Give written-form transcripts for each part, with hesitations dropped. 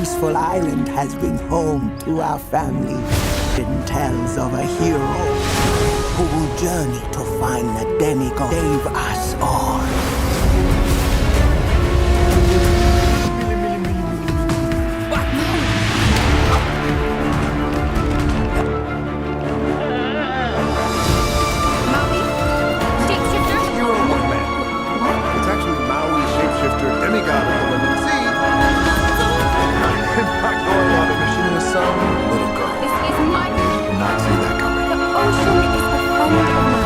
peaceful island has been home to our family. It tells of a hero who will journey to find the demigod save us all. Maui? Shapeshifter? You're a what man? What? It's actually Maui, shapeshifter, demigod of the living sea. I'm not going on a mission with some little girl. This is my... Did not see that coming. The ocean is the friend of mine.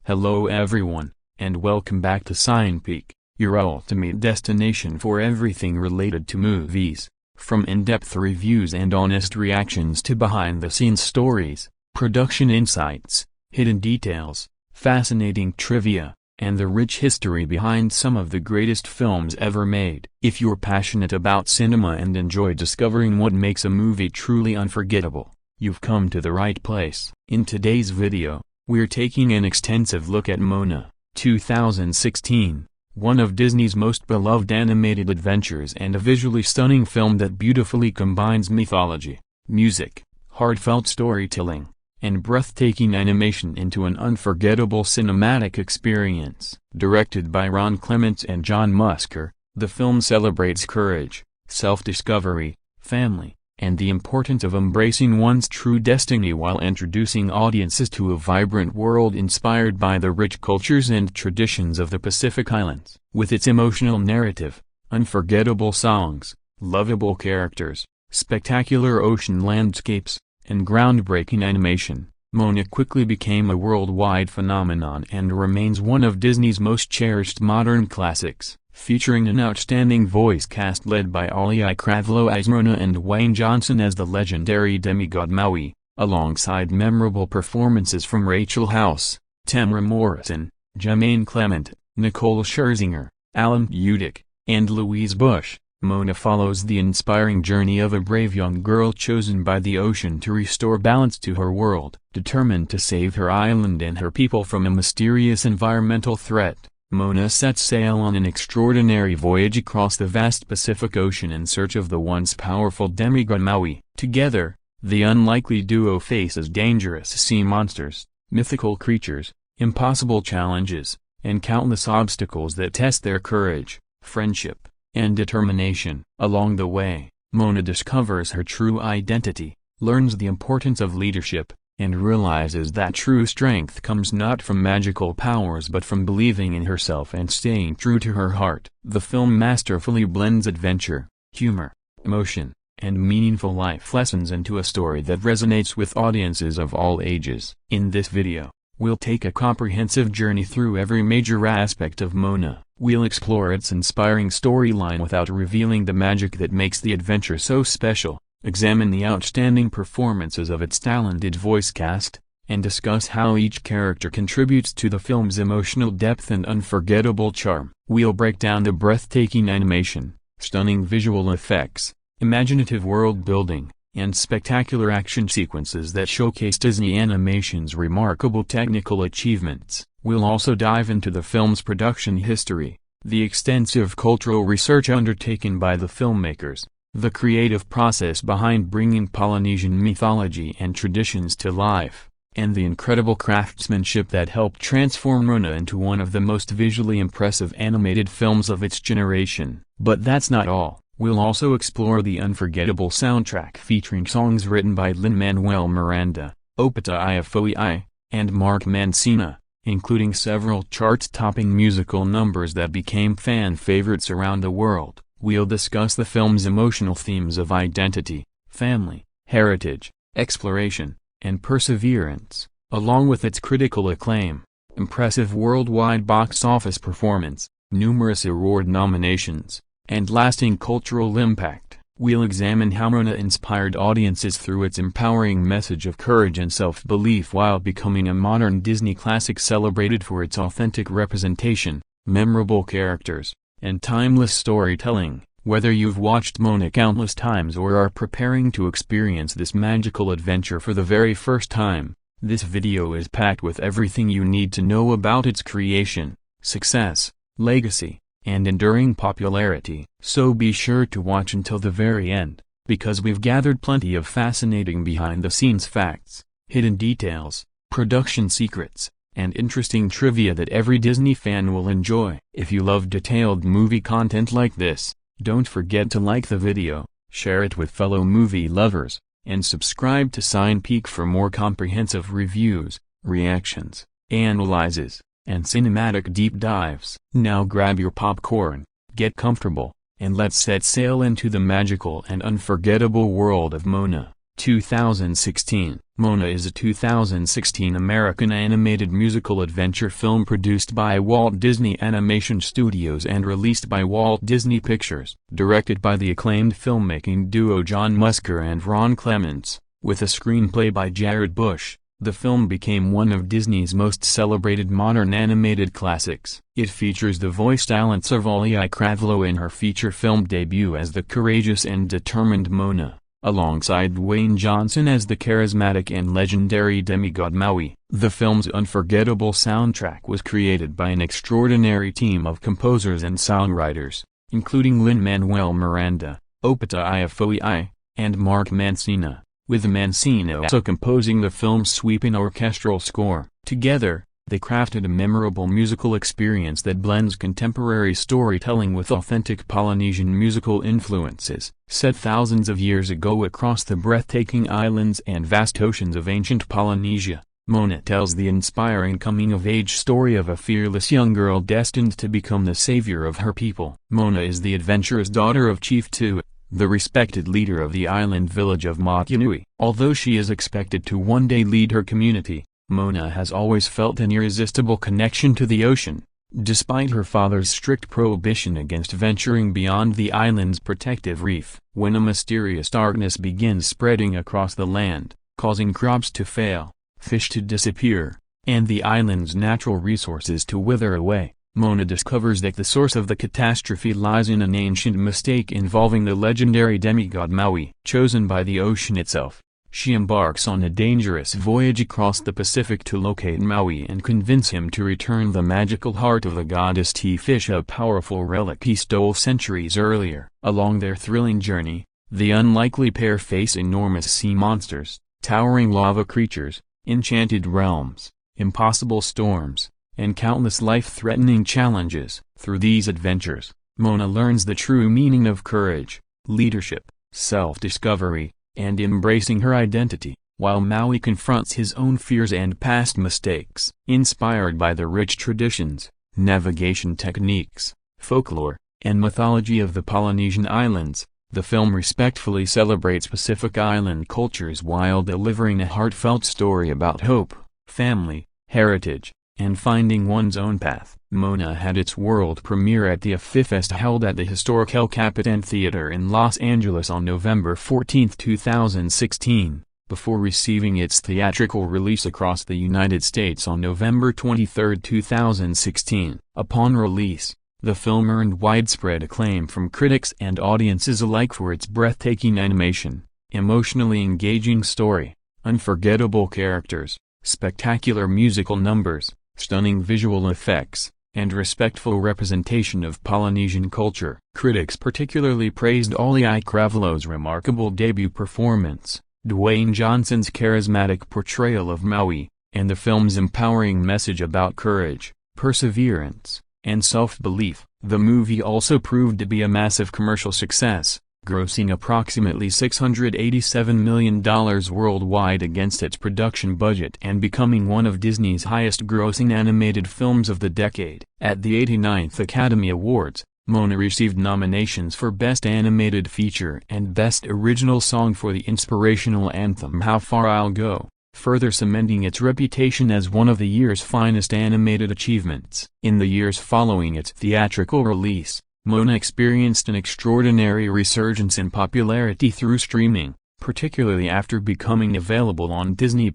Hello everyone, and welcome back to Sign Peak, your ultimate destination for everything related to movies. From in-depth reviews and honest reactions to behind-the-scenes stories, production insights, hidden details, fascinating trivia, and the rich history behind some of the greatest films ever made. If you're passionate about cinema and enjoy discovering what makes a movie truly unforgettable, you've come to the right place. In today's video, we're taking an extensive look at Moana, 2016, one of Disney's most beloved animated adventures and a visually stunning film that beautifully combines mythology, music, heartfelt storytelling, and breathtaking animation into an unforgettable cinematic experience. Directed by Ron Clements and John Musker, the film celebrates courage, self-discovery, family, and the importance of embracing one's true destiny while introducing audiences to a vibrant world inspired by the rich cultures and traditions of the Pacific Islands. With its emotional narrative, unforgettable songs, lovable characters, spectacular ocean landscapes, and groundbreaking animation, Moana quickly became a worldwide phenomenon and remains one of Disney's most cherished modern classics. Featuring an outstanding voice cast led by Auliʻi Cravalho as Moana and Dwayne Johnson as the legendary demigod Maui, alongside memorable performances from Rachel House, Tamara Morrison, Jermaine Clement, Nicole Scherzinger, Alan Tudyk, and Louise Bush. Moana follows the inspiring journey of a brave young girl chosen by the ocean to restore balance to her world. Determined to save her island and her people from a mysterious environmental threat, Moana sets sail on an extraordinary voyage across the vast Pacific Ocean in search of the once powerful demigod Maui. Together, the unlikely duo faces dangerous sea monsters, mythical creatures, impossible challenges, and countless obstacles that test their courage, friendship, and determination. Along the way, Moana discovers her true identity, learns the importance of leadership, and realizes that true strength comes not from magical powers but from believing in herself and staying true to her heart. The film masterfully blends adventure, humor, emotion, and meaningful life lessons into a story that resonates with audiences of all ages. In this video, we'll take a comprehensive journey through every major aspect of Moana. We'll explore its inspiring storyline without revealing the magic that makes the adventure so special, examine the outstanding performances of its talented voice cast, and discuss how each character contributes to the film's emotional depth and unforgettable charm. We'll break down the breathtaking animation, stunning visual effects, imaginative world building, and spectacular action sequences that showcase Disney Animation's remarkable technical achievements. We'll also dive into the film's production history, the extensive cultural research undertaken by the filmmakers, the creative process behind bringing Polynesian mythology and traditions to life, and the incredible craftsmanship that helped transform Moana into one of the most visually impressive animated films of its generation. But that's not all. We'll also explore the unforgettable soundtrack featuring songs written by Lin-Manuel Miranda, Opetaia Foa'i, and Mark Mancina, including several chart-topping musical numbers that became fan favorites around the world. We'll discuss the film's emotional themes of identity, family, heritage, exploration, and perseverance, along with its critical acclaim, impressive worldwide box office performance, numerous award nominations, and lasting cultural impact. We'll examine how Moana inspired audiences through its empowering message of courage and self-belief while becoming a modern Disney classic celebrated for its authentic representation, memorable characters, and timeless storytelling. Whether you've watched Moana countless times or are preparing to experience this magical adventure for the very first time, this video is packed with everything you need to know about its creation, success, legacy, and enduring popularity. So be sure to watch until the very end, because we've gathered plenty of fascinating behind-the-scenes facts, hidden details, production secrets, and interesting trivia that every Disney fan will enjoy. If you love detailed movie content like this, don't forget to like the video, share it with fellow movie lovers, and subscribe to SignPeek for more comprehensive reviews, reactions, analyses, and cinematic deep dives. Now grab your popcorn, get comfortable, and let's set sail into the magical and unforgettable world of Moana. 2016. Moana is a 2016 American animated musical adventure film produced by Walt Disney Animation Studios and released by Walt Disney Pictures. Directed by the acclaimed filmmaking duo John Musker and Ron Clements, with a screenplay by Jared Bush, the film became one of Disney's most celebrated modern animated classics. It features the voice talents of Auliʻi Cravalho in her feature film debut as the courageous and determined Moana, alongside Dwayne Johnson as the charismatic and legendary demigod Maui. The film's unforgettable soundtrack was created by an extraordinary team of composers and songwriters, including Lin-Manuel Miranda, Opetaia Foa'i, and Mark Mancina, with Mancina also composing the film's sweeping orchestral score. Together, they crafted a memorable musical experience that blends contemporary storytelling with authentic Polynesian musical influences. Set thousands of years ago across the breathtaking islands and vast oceans of ancient Polynesia, Moana tells the inspiring coming-of-age story of a fearless young girl destined to become the savior of her people. Moana is the adventurous daughter of Chief Tu, the respected leader of the island village of Maui. Although she is expected to one day lead her community, Moana has always felt an irresistible connection to the ocean, despite her father's strict prohibition against venturing beyond the island's protective reef. When a mysterious darkness begins spreading across the land, causing crops to fail, fish to disappear, and the island's natural resources to wither away, Moana discovers that the source of the catastrophe lies in an ancient mistake involving the legendary demigod Maui. Chosen by the ocean itself, she embarks on a dangerous voyage across the Pacific to locate Maui and convince him to return the magical heart of the goddess T-Fish, a powerful relic he stole centuries earlier. Along their thrilling journey, the unlikely pair face enormous sea monsters, towering lava creatures, enchanted realms, impossible storms, and countless life-threatening challenges. Through these adventures, Moana learns the true meaning of courage, leadership, self-discovery, and embracing her identity, while Maui confronts his own fears and past mistakes. Inspired by the rich traditions, navigation techniques, folklore, and mythology of the Polynesian islands, the film respectfully celebrates Pacific Island cultures while delivering a heartfelt story about hope, family, heritage, and finding one's own path. Moana had its world premiere at the AFI Fest held at the historic El Capitan Theater in Los Angeles on November 14, 2016, before receiving its theatrical release across the United States on November 23, 2016. Upon release, the film earned widespread acclaim from critics and audiences alike for its breathtaking animation, emotionally engaging story, unforgettable characters, spectacular musical numbers, stunning visual effects, and respectful representation of Polynesian culture. Critics particularly praised Auliʻi Cravalho's remarkable debut performance, Dwayne Johnson's charismatic portrayal of Maui, and the film's empowering message about courage, perseverance, and self-belief. The movie also proved to be a massive commercial success, grossing approximately $687 million worldwide against its production budget and becoming one of Disney's highest-grossing animated films of the decade. At the 89th Academy Awards, Moana received nominations for Best Animated Feature and Best Original Song for the inspirational anthem How Far I'll Go, further cementing its reputation as one of the year's finest animated achievements. In the years following its theatrical release, Moana experienced an extraordinary resurgence in popularity through streaming, particularly after becoming available on Disney+.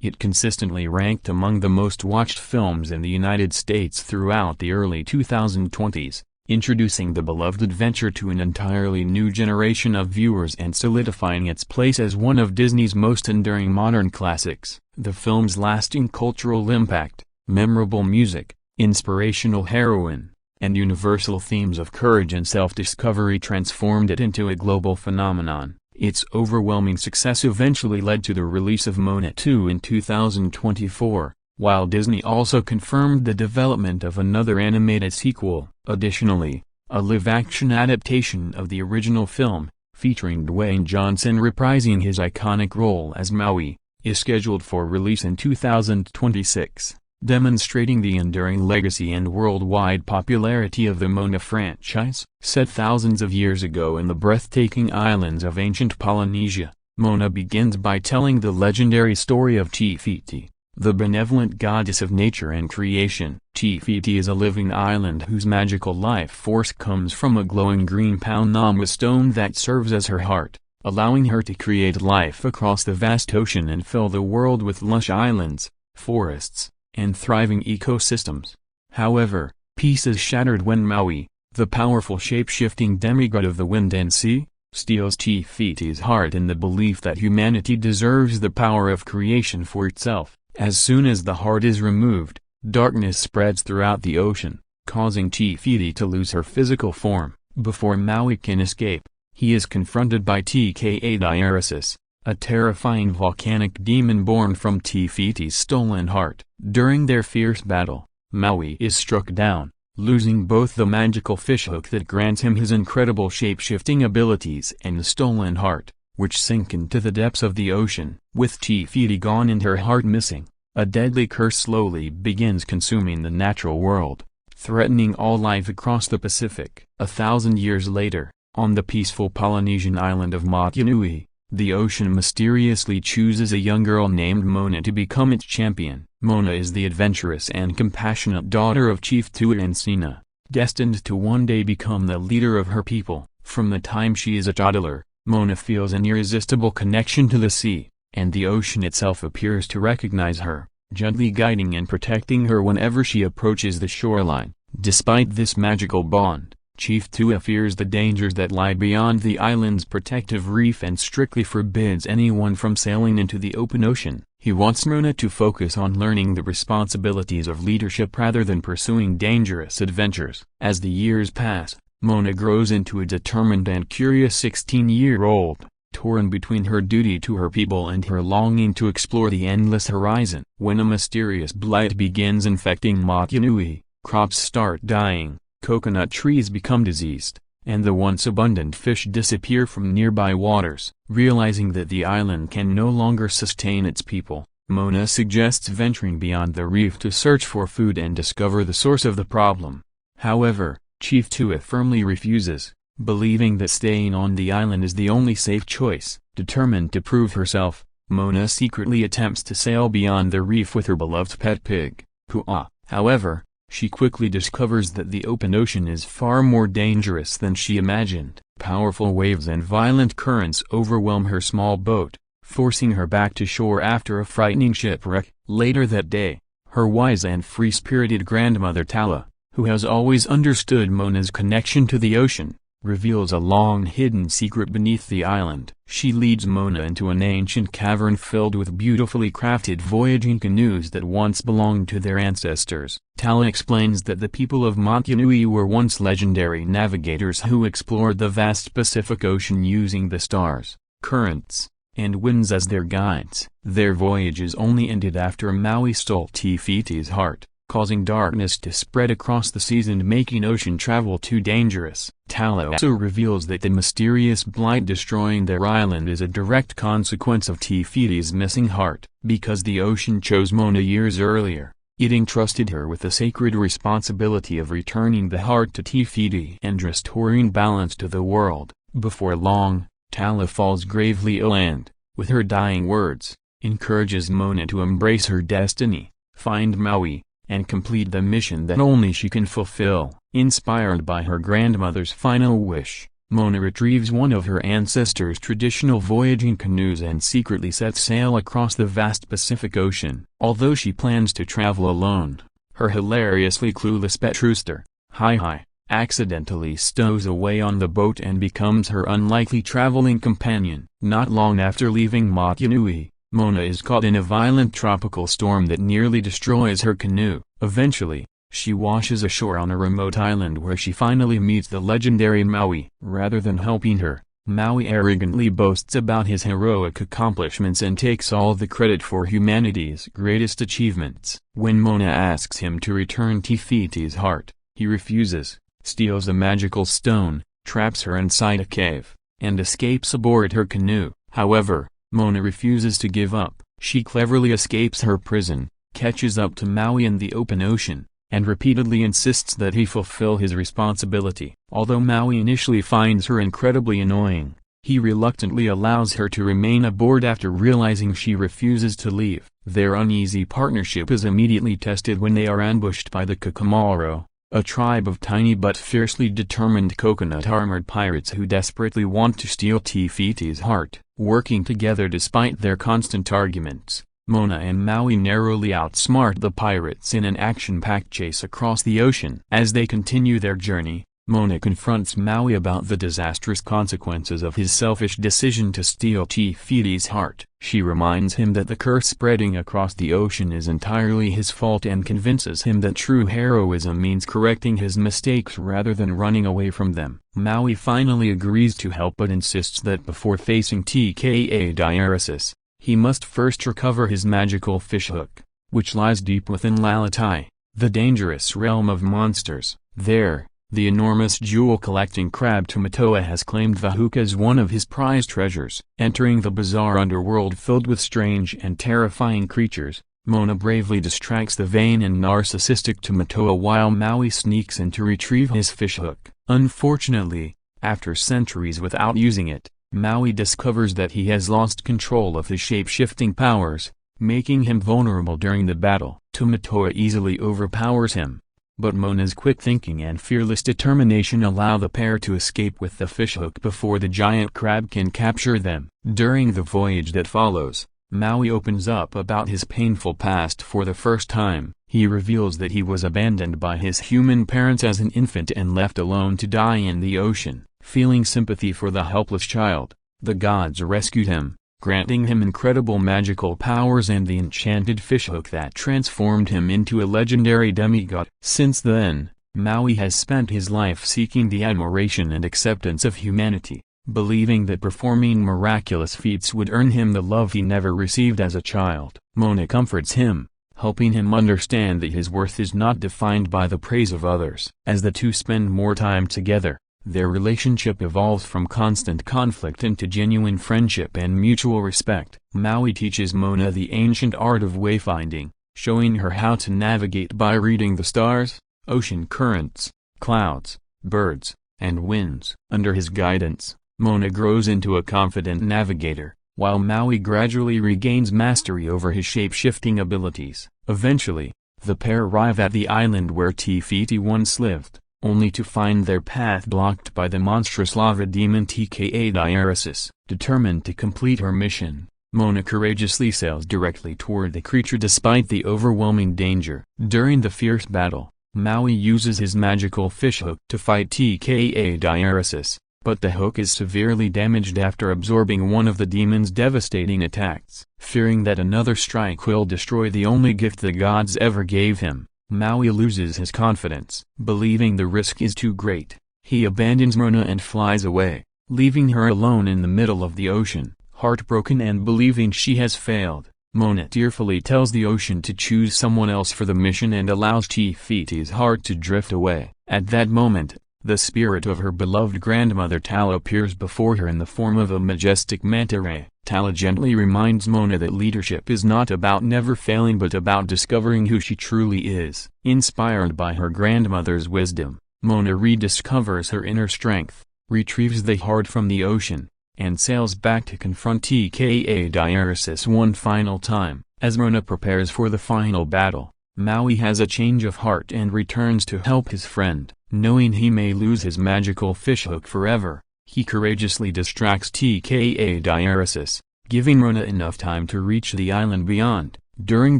It consistently ranked among the most watched films in the United States throughout the early 2020s, introducing the beloved adventure to an entirely new generation of viewers and solidifying its place as one of Disney's most enduring modern classics. The film's lasting cultural impact, memorable music, inspirational heroine, and universal themes of courage and self-discovery transformed it into a global phenomenon. Its overwhelming success eventually led to the release of Moana 2 in 2024, while Disney also confirmed the development of another animated sequel. Additionally, a live-action adaptation of the original film, featuring Dwayne Johnson reprising his iconic role as Maui, is scheduled for release in 2026. Demonstrating the enduring legacy and worldwide popularity of the Moana franchise. Set thousands of years ago in the breathtaking islands of ancient Polynesia, Moana begins by telling the legendary story of Te Fiti, the benevolent goddess of nature and creation. Te Fiti is a living island whose magical life force comes from a glowing green Paunama stone that serves as her heart, allowing her to create life across the vast ocean and fill the world with lush islands, forests, and thriving ecosystems. However, peace is shattered when Maui, the powerful shape-shifting demigod of the wind and sea, steals Te Fiti's heart in the belief that humanity deserves the power of creation for itself. As soon as the heart is removed, darkness spreads throughout the ocean, causing Te Fiti to lose her physical form. Before Maui can escape, he is confronted by Tka'airisis, a terrifying volcanic demon born from Te Fiti's stolen heart. During their fierce battle, Maui is struck down, losing both the magical fishhook that grants him his incredible shape-shifting abilities and the stolen heart, which sink into the depths of the ocean. With Te Fiti gone and her heart missing, a deadly curse slowly begins consuming the natural world, threatening all life across the Pacific. 1,000 years later, on the peaceful Polynesian island of Moanui, the ocean mysteriously chooses a young girl named Moana to become its champion. Moana is the adventurous and compassionate daughter of Chief Mancina, destined to one day become the leader of her people. From the time she is a toddler, Moana feels an irresistible connection to the sea, and the ocean itself appears to recognize her, gently guiding and protecting her whenever she approaches the shoreline. Despite this magical bond, Chief Tua fears the dangers that lie beyond the island's protective reef and strictly forbids anyone from sailing into the open ocean. He wants Moana to focus on learning the responsibilities of leadership rather than pursuing dangerous adventures. As the years pass, Moana grows into a determined and curious 16-year-old, torn between her duty to her people and her longing to explore the endless horizon. When a mysterious blight begins infecting Moanui, crops start dying, coconut trees become diseased, and the once abundant fish disappear from nearby waters. Realizing that the island can no longer sustain its people, Moana suggests venturing beyond the reef to search for food and discover the source of the problem. However, Chief Tua firmly refuses, believing that staying on the island is the only safe choice. Determined to prove herself, Moana secretly attempts to sail beyond the reef with her beloved pet pig, Pu'a. However, she quickly discovers that the open ocean is far more dangerous than she imagined. Powerful waves and violent currents overwhelm her small boat, forcing her back to shore after a frightening shipwreck. Later that day, her wise and free-spirited grandmother Tala, who has always understood Moana's connection to the ocean, reveals a long-hidden secret beneath the island. She leads Moana into an ancient cavern filled with beautifully crafted voyaging canoes that once belonged to their ancestors. Tala explains that the people of Moanui were once legendary navigators who explored the vast Pacific Ocean using the stars, currents, and winds as their guides. Their voyages only ended after Maui stole Te Fiti's heart, causing darkness to spread across the seas and making ocean travel too dangerous. Tala also reveals that the mysterious blight destroying their island is a direct consequence of Te Fiti's missing heart. Because the ocean chose Moana years earlier, it entrusted her with the sacred responsibility of returning the heart to Te Fiti and restoring balance to the world. Before long, Tala falls gravely ill and, with her dying words, encourages Moana to embrace her destiny, find Maui, and complete the mission that only she can fulfill. Inspired by her grandmother's final wish, Moana retrieves one of her ancestors' traditional voyaging canoes and secretly sets sail across the vast Pacific Ocean. Although she plans to travel alone, her hilariously clueless pet rooster, Hi-Hi, accidentally stows away on the boat and becomes her unlikely traveling companion. Not long after leaving Motunui, Moana is caught in a violent tropical storm that nearly destroys her canoe. Eventually, she washes ashore on a remote island where she finally meets the legendary Maui. Rather than helping her, Maui arrogantly boasts about his heroic accomplishments and takes all the credit for humanity's greatest achievements. When Moana asks him to return Te Fiti's heart, he refuses, steals a magical stone, traps her inside a cave, and escapes aboard her canoe. However, Moana refuses to give up. She cleverly escapes her prison, catches up to Maui in the open ocean, and repeatedly insists that he fulfill his responsibility. Although Maui initially finds her incredibly annoying, he reluctantly allows her to remain aboard after realizing she refuses to leave. Their uneasy partnership is immediately tested when they are ambushed by the Kakamaro, a tribe of tiny but fiercely determined coconut-armored pirates who desperately want to steal Te Fiti's heart. Working together despite their constant arguments, Moana and Maui narrowly outsmart the pirates in an action-packed chase across the ocean. As they continue their journey, Moana confronts Maui about the disastrous consequences of his selfish decision to steal Te Fiti's heart. She reminds him that the curse spreading across the ocean is entirely his fault and convinces him that true heroism means correcting his mistakes rather than running away from them. Maui finally agrees to help but insists that before facing TKA diaresis, he must first recover his magical fishhook, which lies deep within Lalatai, the dangerous realm of monsters. There, the enormous jewel-collecting crab Tamatoa has claimed the hook as one of his prized treasures. Entering the bizarre underworld filled with strange and terrifying creatures, Moana bravely distracts the vain and narcissistic Tamatoa while Maui sneaks in to retrieve his fishhook. Unfortunately, after centuries without using it, Maui discovers that he has lost control of his shape-shifting powers, making him vulnerable during the battle. Tamatoa easily overpowers him, but Moana's quick thinking and fearless determination allow the pair to escape with the fishhook before the giant crab can capture them. During the voyage that follows, Maui opens up about his painful past for the first time. He reveals that he was abandoned by his human parents as an infant and left alone to die in the ocean. Feeling sympathy for the helpless child, the gods rescued him, granting him incredible magical powers and the enchanted fishhook that transformed him into a legendary demigod. Since then, Maui has spent his life seeking the admiration and acceptance of humanity, believing that performing miraculous feats would earn him the love he never received as a child. Moana comforts him, helping him understand that his worth is not defined by the praise of others. As the two spend more time together, their relationship evolves from constant conflict into genuine friendship and mutual respect. Maui teaches Moana the ancient art of wayfinding, showing her how to navigate by reading the stars, ocean currents, clouds, birds, and winds. Under his guidance, Moana grows into a confident navigator, while Maui gradually regains mastery over his shape-shifting abilities. Eventually, the pair arrive at the island where Te Fiti once lived, only to find their path blocked by the monstrous lava demon TKA diaresis. Determined to complete her mission, Moana courageously sails directly toward the creature despite the overwhelming danger. During the fierce battle, Maui uses his magical fishhook to fight TKA diaresis, but the hook is severely damaged after absorbing one of the demon's devastating attacks. Fearing that another strike will destroy the only gift the gods ever gave him, Maui loses his confidence. Believing the risk is too great, he abandons Moana and flies away, leaving her alone in the middle of the ocean. Heartbroken and believing she has failed, Moana tearfully tells the ocean to choose someone else for the mission and allows Te Fiti's heart to drift away. At that moment, the spirit of her beloved grandmother Tala appears before her in the form of a majestic manta ray. Tala gently reminds Moana that leadership is not about never failing but about discovering who she truly is. Inspired by her grandmother's wisdom, Moana rediscovers her inner strength, retrieves the heart from the ocean, and sails back to confront Tka one final time. As Moana prepares for the final battle, Maui has a change of heart and returns to help his friend. Knowing he may lose his magical fishhook forever, he courageously distracts Tka, giving Moana enough time to reach the island beyond. During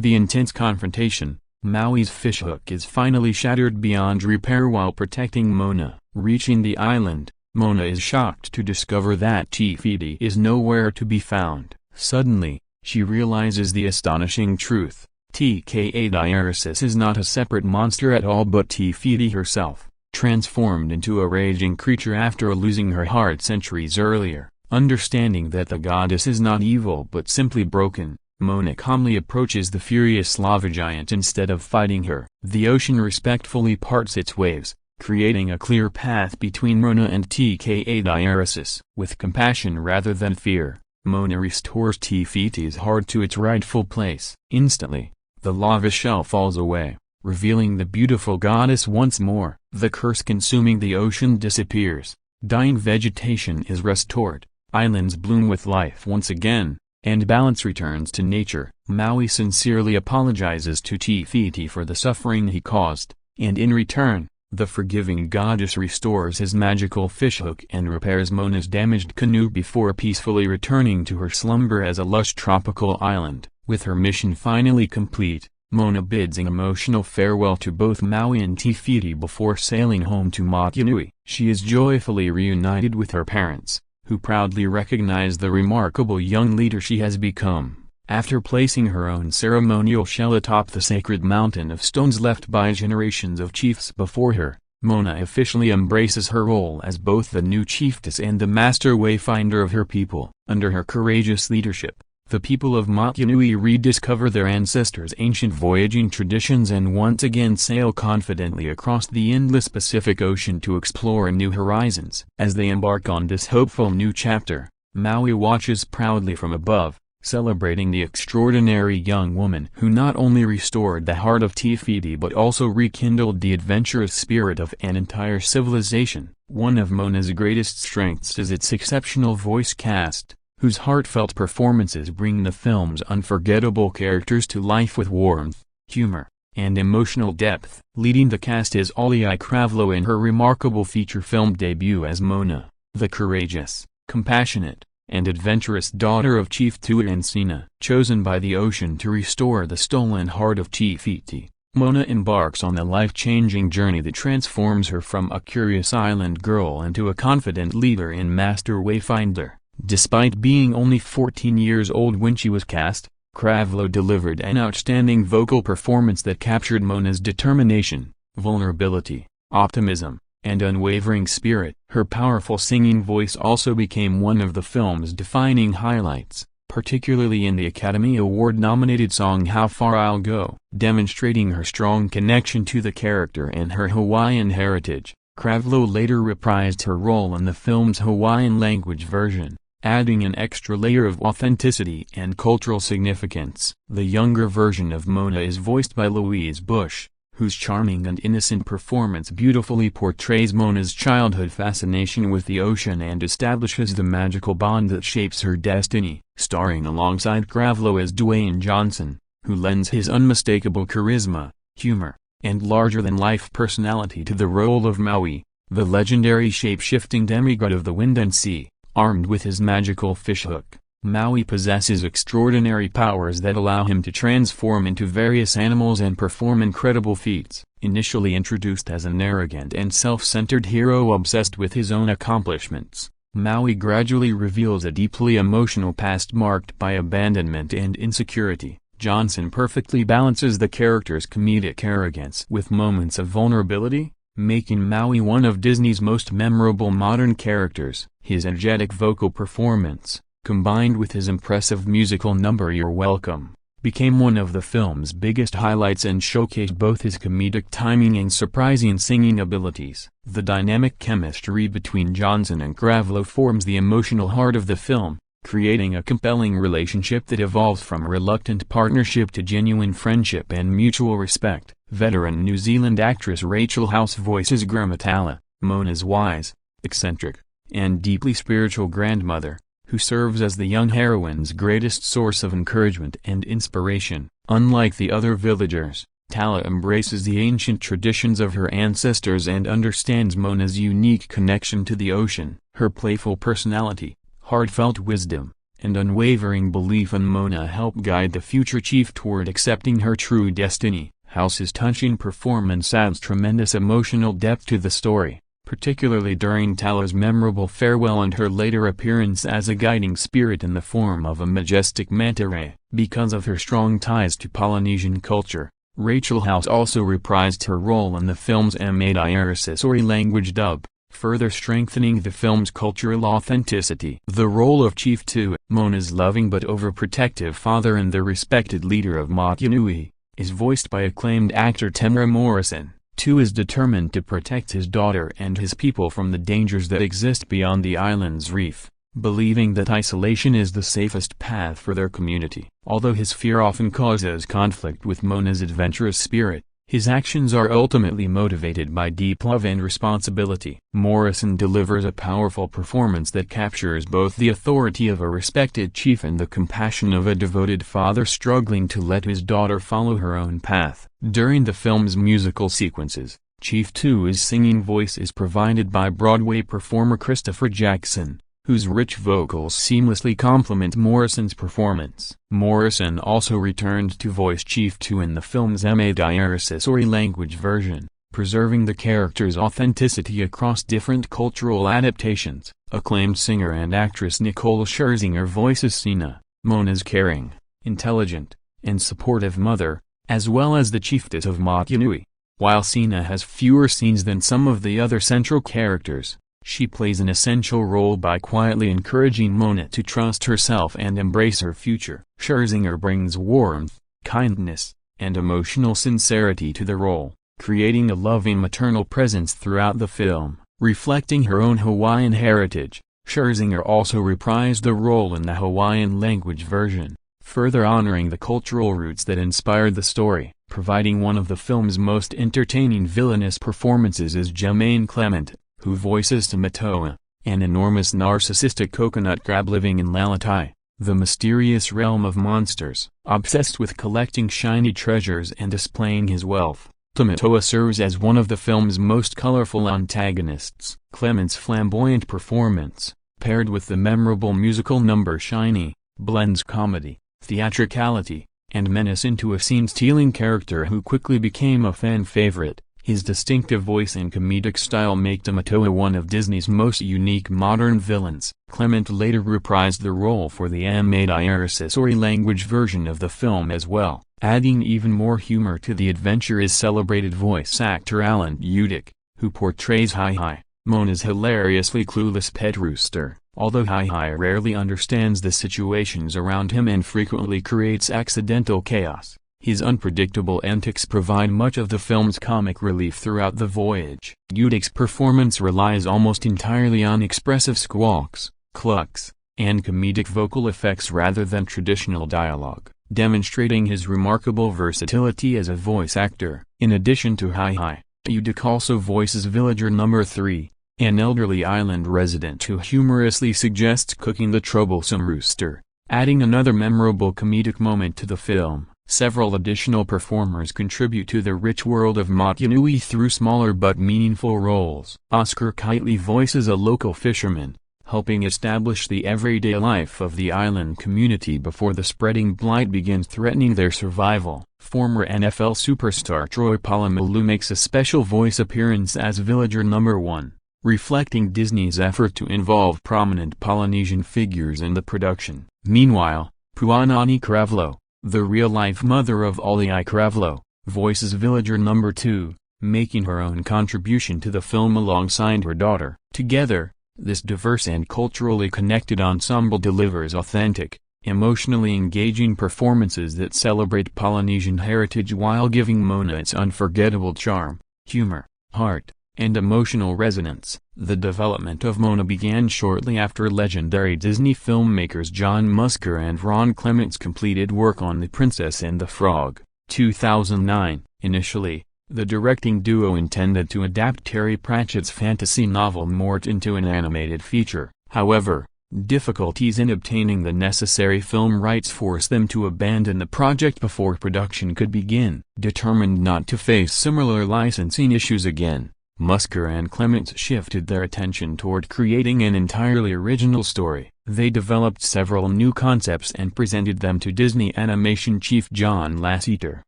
the intense confrontation, Maui's fishhook is finally shattered beyond repair while protecting Moana. Reaching the island, Moana is shocked to discover that Te Fiti is nowhere to be found. Suddenly, she realizes the astonishing truth. Tka is not a separate monster at all but Te Fiti herself, transformed into a raging creature after losing her heart centuries earlier. Understanding that the goddess is not evil but simply broken, Moana calmly approaches the furious lava giant instead of fighting her. The ocean respectfully parts its waves, creating a clear path between Moana and Tka. With compassion rather than fear, Moana restores Te Fiti's heart to its rightful place. Instantly, the lava shell falls away, revealing the beautiful goddess once more. The curse consuming the ocean disappears, dying vegetation is restored, islands bloom with life once again, and balance returns to nature. Maui sincerely apologizes to Te Fiti for the suffering he caused, and in return, the forgiving goddess restores his magical fishhook and repairs Moana's damaged canoe before peacefully returning to her slumber as a lush tropical island. With her mission finally complete, Moana bids an emotional farewell to both Maui and Te Fiti before sailing home to Motunui. She is joyfully reunited with her parents, who proudly recognize the remarkable young leader she has become. After placing her own ceremonial shell atop the sacred mountain of stones left by generations of chiefs before her, Moana officially embraces her role as both the new chiefess and the master wayfinder of her people. Under her courageous leadership, the people of Motunui rediscover their ancestors' ancient voyaging traditions and once again sail confidently across the endless Pacific Ocean to explore new horizons. As they embark on this hopeful new chapter, Maui watches proudly from above, celebrating the extraordinary young woman who not only restored the heart of Te Fiti but also rekindled the adventurous spirit of an entire civilization. One of Moana's greatest strengths is its exceptional voice cast, whose heartfelt performances bring the film's unforgettable characters to life with warmth, humor, and emotional depth. Leading the cast is Auliʻi Cravalho in her remarkable feature film debut as Moana, the courageous, compassionate, and adventurous daughter of Chief Tuansina. Chosen by the ocean to restore the stolen heart of Te Fiti, Moana embarks on a life-changing journey that transforms her from a curious island girl into a confident leader and master wayfinder. Despite being only 14 years old when she was cast, Cravalho delivered an outstanding vocal performance that captured Moana's determination, vulnerability, optimism, and unwavering spirit. Her powerful singing voice also became one of the film's defining highlights, particularly in the Academy Award-nominated song How Far I'll Go. Demonstrating her strong connection to the character and her Hawaiian heritage, Cravalho later reprised her role in the film's Hawaiian language version, adding an extra layer of authenticity and cultural significance. The younger version of Moana is voiced by Louise Bush, whose charming and innocent performance beautifully portrays Moana's childhood fascination with the ocean and establishes the magical bond that shapes her destiny. Starring alongside Cravalho as Dwayne Johnson, who lends his unmistakable charisma, humor, and larger-than-life personality to the role of Maui, the legendary shape-shifting demigod of the wind and sea. Armed with his magical fishhook, Maui possesses extraordinary powers that allow him to transform into various animals and perform incredible feats. Initially introduced as an arrogant and self-centered hero obsessed with his own accomplishments, Maui gradually reveals a deeply emotional past marked by abandonment and insecurity. Johnson perfectly balances the character's comedic arrogance with moments of vulnerability, making Maui one of Disney's most memorable modern characters. His energetic vocal performance, combined with his impressive musical number You're Welcome, became one of the film's biggest highlights and showcased both his comedic timing and surprising singing abilities. The dynamic chemistry between Johnson and Cravalho forms the emotional heart of the film, creating a compelling relationship that evolves from reluctant partnership to genuine friendship and mutual respect. Veteran New Zealand actress Rachel House voices Grandma, Mona's wise, eccentric, and deeply spiritual grandmother, who serves as the young heroine's greatest source of encouragement and inspiration. Unlike the other villagers, Tala embraces the ancient traditions of her ancestors and understands Mona's unique connection to the ocean. Her playful personality, heartfelt wisdom, and unwavering belief in Mona help guide the future chief toward accepting her true destiny. House's touching performance adds tremendous emotional depth to the story, particularly during Tala's memorable farewell and her later appearance as a guiding spirit in the form of a majestic manta ray. Because of her strong ties to Polynesian culture, Rachel House also reprised her role in the film's Auliʻi language dub, further strengthening the film's cultural authenticity. The role of Chief Tu, Mona's loving but overprotective father and the respected leader of Moanui, is voiced by acclaimed actor Temuera Morrison. Tu is determined to protect his daughter and his people from the dangers that exist beyond the island's reef, believing that isolation is the safest path for their community. Although his fear often causes conflict with Mona's adventurous spirit, his actions are ultimately motivated by deep love and responsibility. Morrison delivers a powerful performance that captures both the authority of a respected chief and the compassion of a devoted father struggling to let his daughter follow her own path. During the film's musical sequences, Chief Tu's singing voice is provided by Broadway performer Christopher Jackson, whose rich vocals seamlessly complement Morrison's performance. Morrison also returned to voice Chief Tu in the film's Auliʻi language version, preserving the character's authenticity across different cultural adaptations. Acclaimed singer and actress Nicole Scherzinger voices Sina, Mona's caring, intelligent, and supportive mother, as well as the chiefess of Moanui. While Sina has fewer scenes than some of the other central characters, she plays an essential role by quietly encouraging Mona to trust herself and embrace her future. Scherzinger brings warmth, kindness, and emotional sincerity to the role, creating a loving maternal presence throughout the film. Reflecting her own Hawaiian heritage, Scherzinger also reprised the role in the Hawaiian language version, further honoring the cultural roots that inspired the story. Providing one of the film's most entertaining villainous performances is Jermaine Clement, who voices Tamatoa, an enormous narcissistic coconut crab living in Lalatai, the mysterious realm of monsters. Obsessed with collecting shiny treasures and displaying his wealth, Tamatoa serves as one of the film's most colorful antagonists. Clement's flamboyant performance, paired with the memorable musical number Shiny, blends comedy, theatricality, and menace into a scene-stealing character who quickly became a fan favorite. His distinctive voice and comedic style make Tamatoa one of Disney's most unique modern villains. Clement later reprised the role for the Auliʻi language version of the film as well. Adding even more humor to the adventure is celebrated voice actor Alan Tudyk, who portrays Hi-Hi, Mona's hilariously clueless pet rooster. Although Hi-Hi rarely understands the situations around him and frequently creates accidental chaos, his unpredictable antics provide much of the film's comic relief throughout the voyage. Tudyk's performance relies almost entirely on expressive squawks, clucks, and comedic vocal effects rather than traditional dialogue, demonstrating his remarkable versatility as a voice actor. In addition to Hi-Hi, Tudyk also voices Villager No. 3, an elderly island resident who humorously suggests cooking the troublesome rooster, adding another memorable comedic moment to the film. Several additional performers contribute to the rich world of Moanui through smaller but meaningful roles. Oscar Kitely voices a local fisherman, helping establish the everyday life of the island community before the spreading blight begins threatening their survival. Former NFL superstar Troy Polamalu makes a special voice appearance as Villager No. 1, reflecting Disney's effort to involve prominent Polynesian figures in the production. Meanwhile, Puanani Cravalho, the real-life mother of Auliʻi Cravalho, voices Villager No. 2, making her own contribution to the film alongside her daughter. Together, this diverse and culturally connected ensemble delivers authentic, emotionally engaging performances that celebrate Polynesian heritage while giving Moana its unforgettable charm, humor, heart, and emotional resonance. The development of Moana began shortly after legendary Disney filmmakers John Musker and Ron Clements completed work on The Princess and the Frog, 2009. Initially, the directing duo intended to adapt Terry Pratchett's fantasy novel Mort into an animated feature. However, difficulties in obtaining the necessary film rights forced them to abandon the project before production could begin. Determined not to face similar licensing issues again, Musker and Clements shifted their attention toward creating an entirely original story. They developed several new concepts and presented them to Disney Animation chief John Lasseter.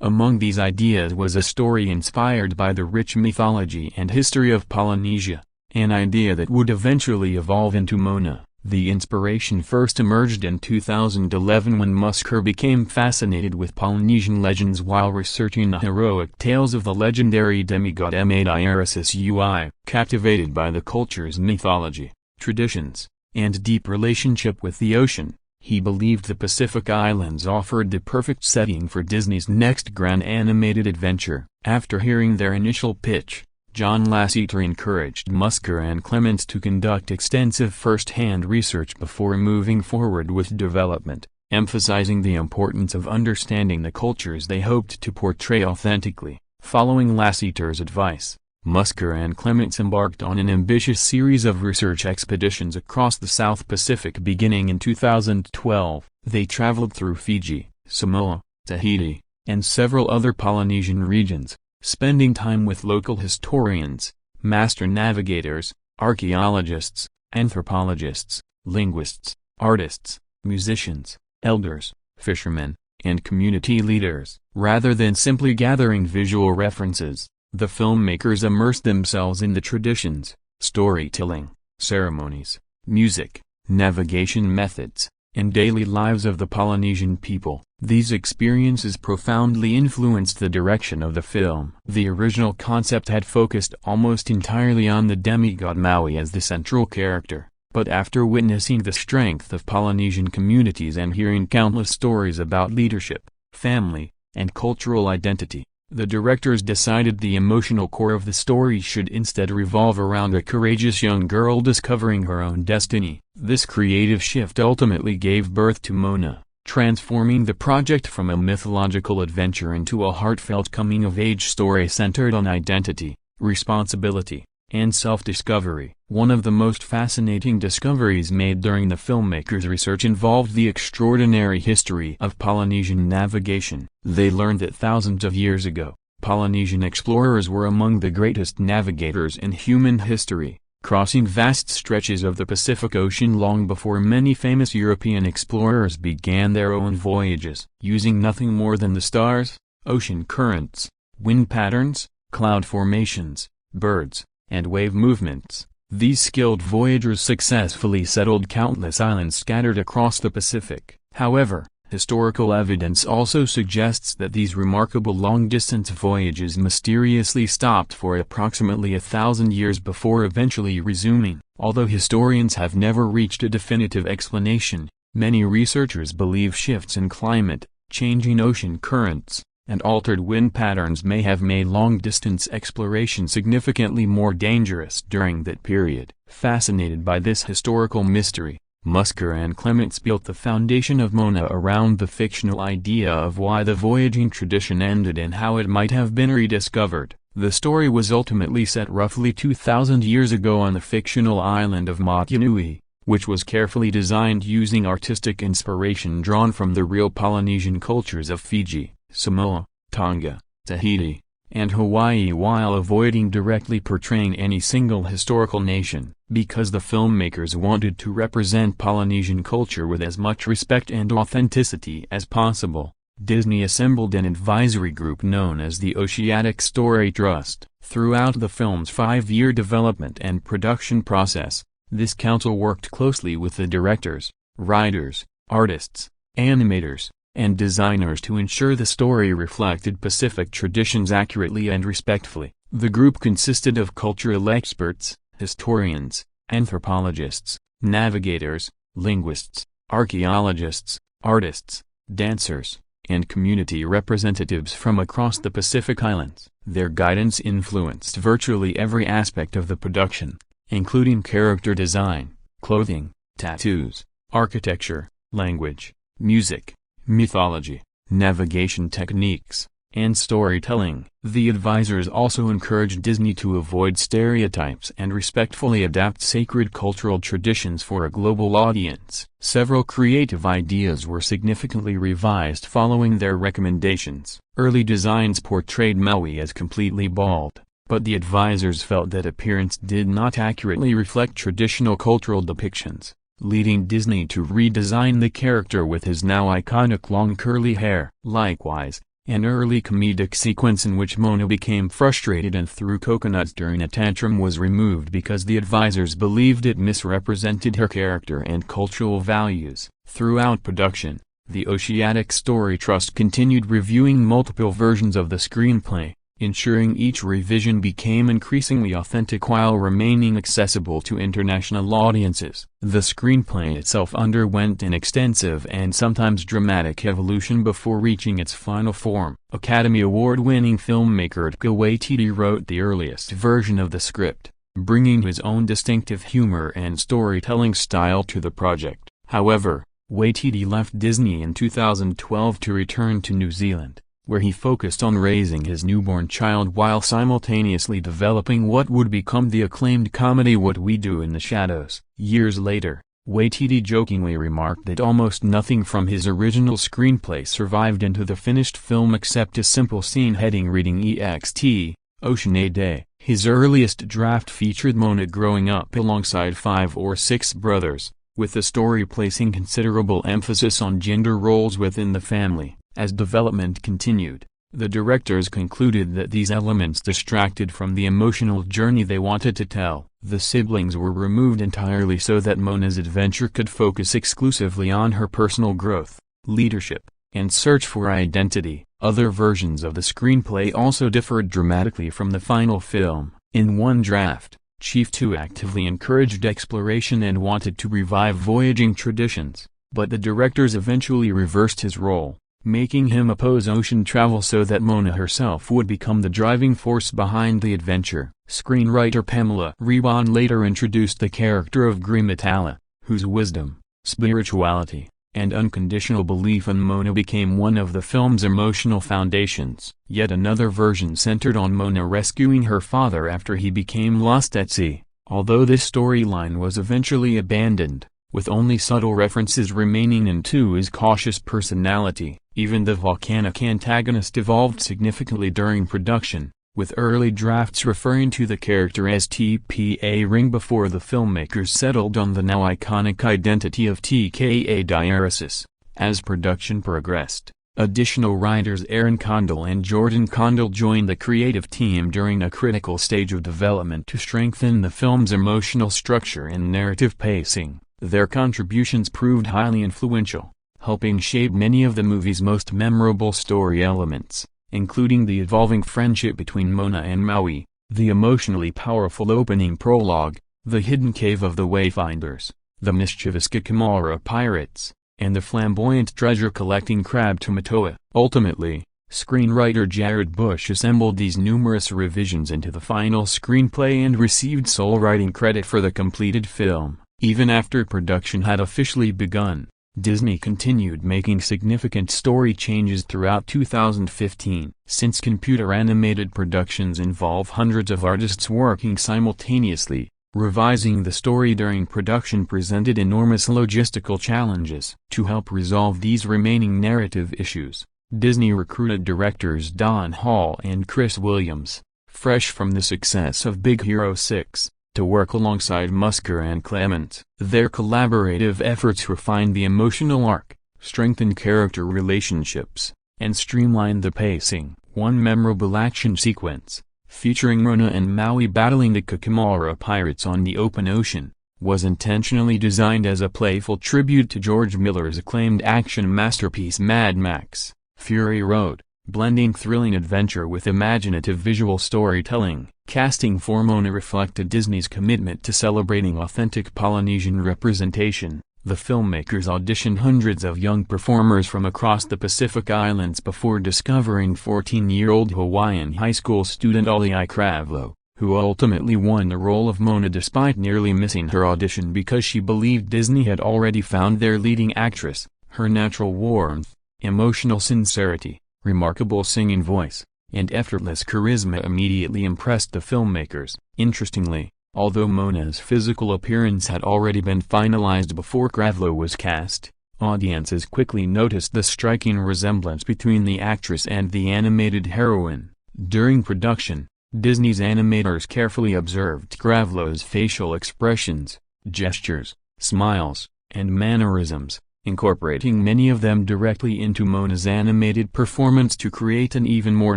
Among these ideas was a story inspired by the rich mythology and history of Polynesia, an idea that would eventually evolve into Moana. The inspiration first emerged in 2011 when Musker became fascinated with Polynesian legends while researching the heroic tales of the legendary demigod Maui. Captivated by the culture's mythology, traditions, and deep relationship with the ocean, he believed the Pacific Islands offered the perfect setting for Disney's next grand animated adventure. After hearing their initial pitch, John Lasseter encouraged Musker and Clements to conduct extensive first-hand research before moving forward with development, emphasizing the importance of understanding the cultures they hoped to portray authentically. Following Lasseter's advice, Musker and Clements embarked on an ambitious series of research expeditions across the South Pacific beginning in 2012. They traveled through Fiji, Samoa, Tahiti, and several other Polynesian regions, spending time with local historians, master navigators, archaeologists, anthropologists, linguists, artists, musicians, elders, fishermen, and community leaders. Rather than simply gathering visual references, the filmmakers immersed themselves in the traditions, storytelling, ceremonies, music, navigation methods, and daily lives of the Polynesian people. These experiences profoundly influenced the direction of the film. The original concept had focused almost entirely on the demigod Maui as the central character, but after witnessing the strength of Polynesian communities and hearing countless stories about leadership, family, and cultural identity, the directors decided the emotional core of the story should instead revolve around a courageous young girl discovering her own destiny. This creative shift ultimately gave birth to Moana, transforming the project from a mythological adventure into a heartfelt coming-of-age story centered on identity, responsibility, and self-discovery. One of the most fascinating discoveries made during the filmmakers' research involved the extraordinary history of Polynesian navigation. They learned that thousands of years ago, Polynesian explorers were among the greatest navigators in human history, crossing vast stretches of the Pacific Ocean long before many famous European explorers began their own voyages. Using nothing more than the stars, ocean currents, wind patterns, cloud formations, birds, and wave movements, these skilled voyagers successfully settled countless islands scattered across the Pacific. However, historical evidence also suggests that these remarkable long-distance voyages mysteriously stopped for approximately 1,000 years before eventually resuming. Although historians have never reached a definitive explanation, many researchers believe shifts in climate, changing ocean currents, and altered wind patterns may have made long-distance exploration significantly more dangerous during that period. Fascinated by this historical mystery, Musker and Clements built the foundation of Moana around the fictional idea of why the voyaging tradition ended and how it might have been rediscovered. The story was ultimately set roughly 2,000 years ago on the fictional island of Motunui, which was carefully designed using artistic inspiration drawn from the real Polynesian cultures of Fiji, Samoa, Tonga, Tahiti, and Hawaii while avoiding directly portraying any single historical nation. Because the filmmakers wanted to represent Polynesian culture with as much respect and authenticity as possible, Disney assembled an advisory group known as the Oceanic Story Trust. Throughout the film's 5-year development and production process, this council worked closely with the directors, writers, artists, animators, and designers to ensure the story reflected Pacific traditions accurately and respectfully. The group consisted of cultural experts, historians, anthropologists, navigators, linguists, archaeologists, artists, dancers, and community representatives from across the Pacific Islands. Their guidance influenced virtually every aspect of the production, including character design, clothing, tattoos, architecture, language, music, mythology, navigation techniques, and storytelling. The advisors also encouraged Disney to avoid stereotypes and respectfully adapt sacred cultural traditions for a global audience. Several creative ideas were significantly revised following their recommendations. Early designs portrayed Maui as completely bald, but the advisors felt that appearance did not accurately reflect traditional cultural depictions, leading Disney to redesign the character with his now iconic long curly hair. Likewise, an early comedic sequence in which Moana became frustrated and threw coconuts during a tantrum was removed because the advisors believed it misrepresented her character and cultural values. Throughout production, the Oceanic Story Trust continued reviewing multiple versions of the screenplay, ensuring each revision became increasingly authentic while remaining accessible to international audiences. The screenplay itself underwent an extensive and sometimes dramatic evolution before reaching its final form. Academy Award-winning filmmaker Taika Waititi wrote the earliest version of the script, bringing his own distinctive humor and storytelling style to the project. However, Waititi left Disney in 2012 to return to New Zealand, where he focused on raising his newborn child while simultaneously developing what would become the acclaimed comedy What We Do in the Shadows. Years later, Waititi jokingly remarked that almost nothing from his original screenplay survived into the finished film except a simple scene heading reading EXT, Ocean A Day. His earliest draft featured Moana growing up alongside 5 or 6 brothers, with the story placing considerable emphasis on gender roles within the family. As development continued, the directors concluded that these elements distracted from the emotional journey they wanted to tell. The siblings were removed entirely so that Moana's adventure could focus exclusively on her personal growth, leadership, and search for identity. Other versions of the screenplay also differed dramatically from the final film. In one draft, Chief 2 actively encouraged exploration and wanted to revive voyaging traditions, but the directors eventually reversed his role, making him oppose ocean travel so that Moana herself would become the driving force behind the adventure. Screenwriter Pamela Reban later introduced the character of Grimatala, whose wisdom, spirituality, and unconditional belief in Moana became one of the film's emotional foundations. Yet another version centered on Moana rescuing her father after he became lost at sea, although this storyline was eventually abandoned, with only subtle references remaining in 2's cautious personality. Even the volcanic antagonist evolved significantly during production, with early drafts referring to the character as TPA Ring before the filmmakers settled on the now iconic identity of TKA Diaresis. As production progressed, additional writers Aaron Condell and Jordan Condell joined the creative team during a critical stage of development to strengthen the film's emotional structure and narrative pacing. Their contributions proved highly influential, helping shape many of the movie's most memorable story elements, including the evolving friendship between Moana and Maui, the emotionally powerful opening prologue, the hidden cave of the Wayfinders, the mischievous Kakamara pirates, and the flamboyant treasure-collecting crab Tamatoa. Ultimately, screenwriter Jared Bush assembled these numerous revisions into the final screenplay and received sole writing credit for the completed film. Even after production had officially begun, Disney continued making significant story changes throughout 2015. Since computer-animated productions involve hundreds of artists working simultaneously, revising the story during production presented enormous logistical challenges. To help resolve these remaining narrative issues, Disney recruited directors Don Hall and Chris Williams, fresh from the success of Big Hero 6. To work alongside Musker and Clement. Their collaborative efforts refined the emotional arc, strengthened character relationships, and streamlined the pacing. One memorable action sequence, featuring Moana and Maui battling the Kakamara pirates on the open ocean, was intentionally designed as a playful tribute to George Miller's acclaimed action masterpiece Mad Max: Fury Road, blending thrilling adventure with imaginative visual storytelling. Casting for Moana reflected Disney's commitment to celebrating authentic Polynesian representation. The filmmakers auditioned hundreds of young performers from across the Pacific Islands before discovering 14-year-old Hawaiian high school student Auliʻi Cravalho, who ultimately won the role of Moana despite nearly missing her audition because she believed Disney had already found their leading actress. Her natural warmth, emotional sincerity, remarkable singing voice, and effortless charisma immediately impressed the filmmakers. Interestingly, although Moana's physical appearance had already been finalized before Cravalho was cast, audiences quickly noticed the striking resemblance between the actress and the animated heroine. During production, Disney's animators carefully observed Cravalho's facial expressions, gestures, smiles, and mannerisms, incorporating many of them directly into Moana's animated performance to create an even more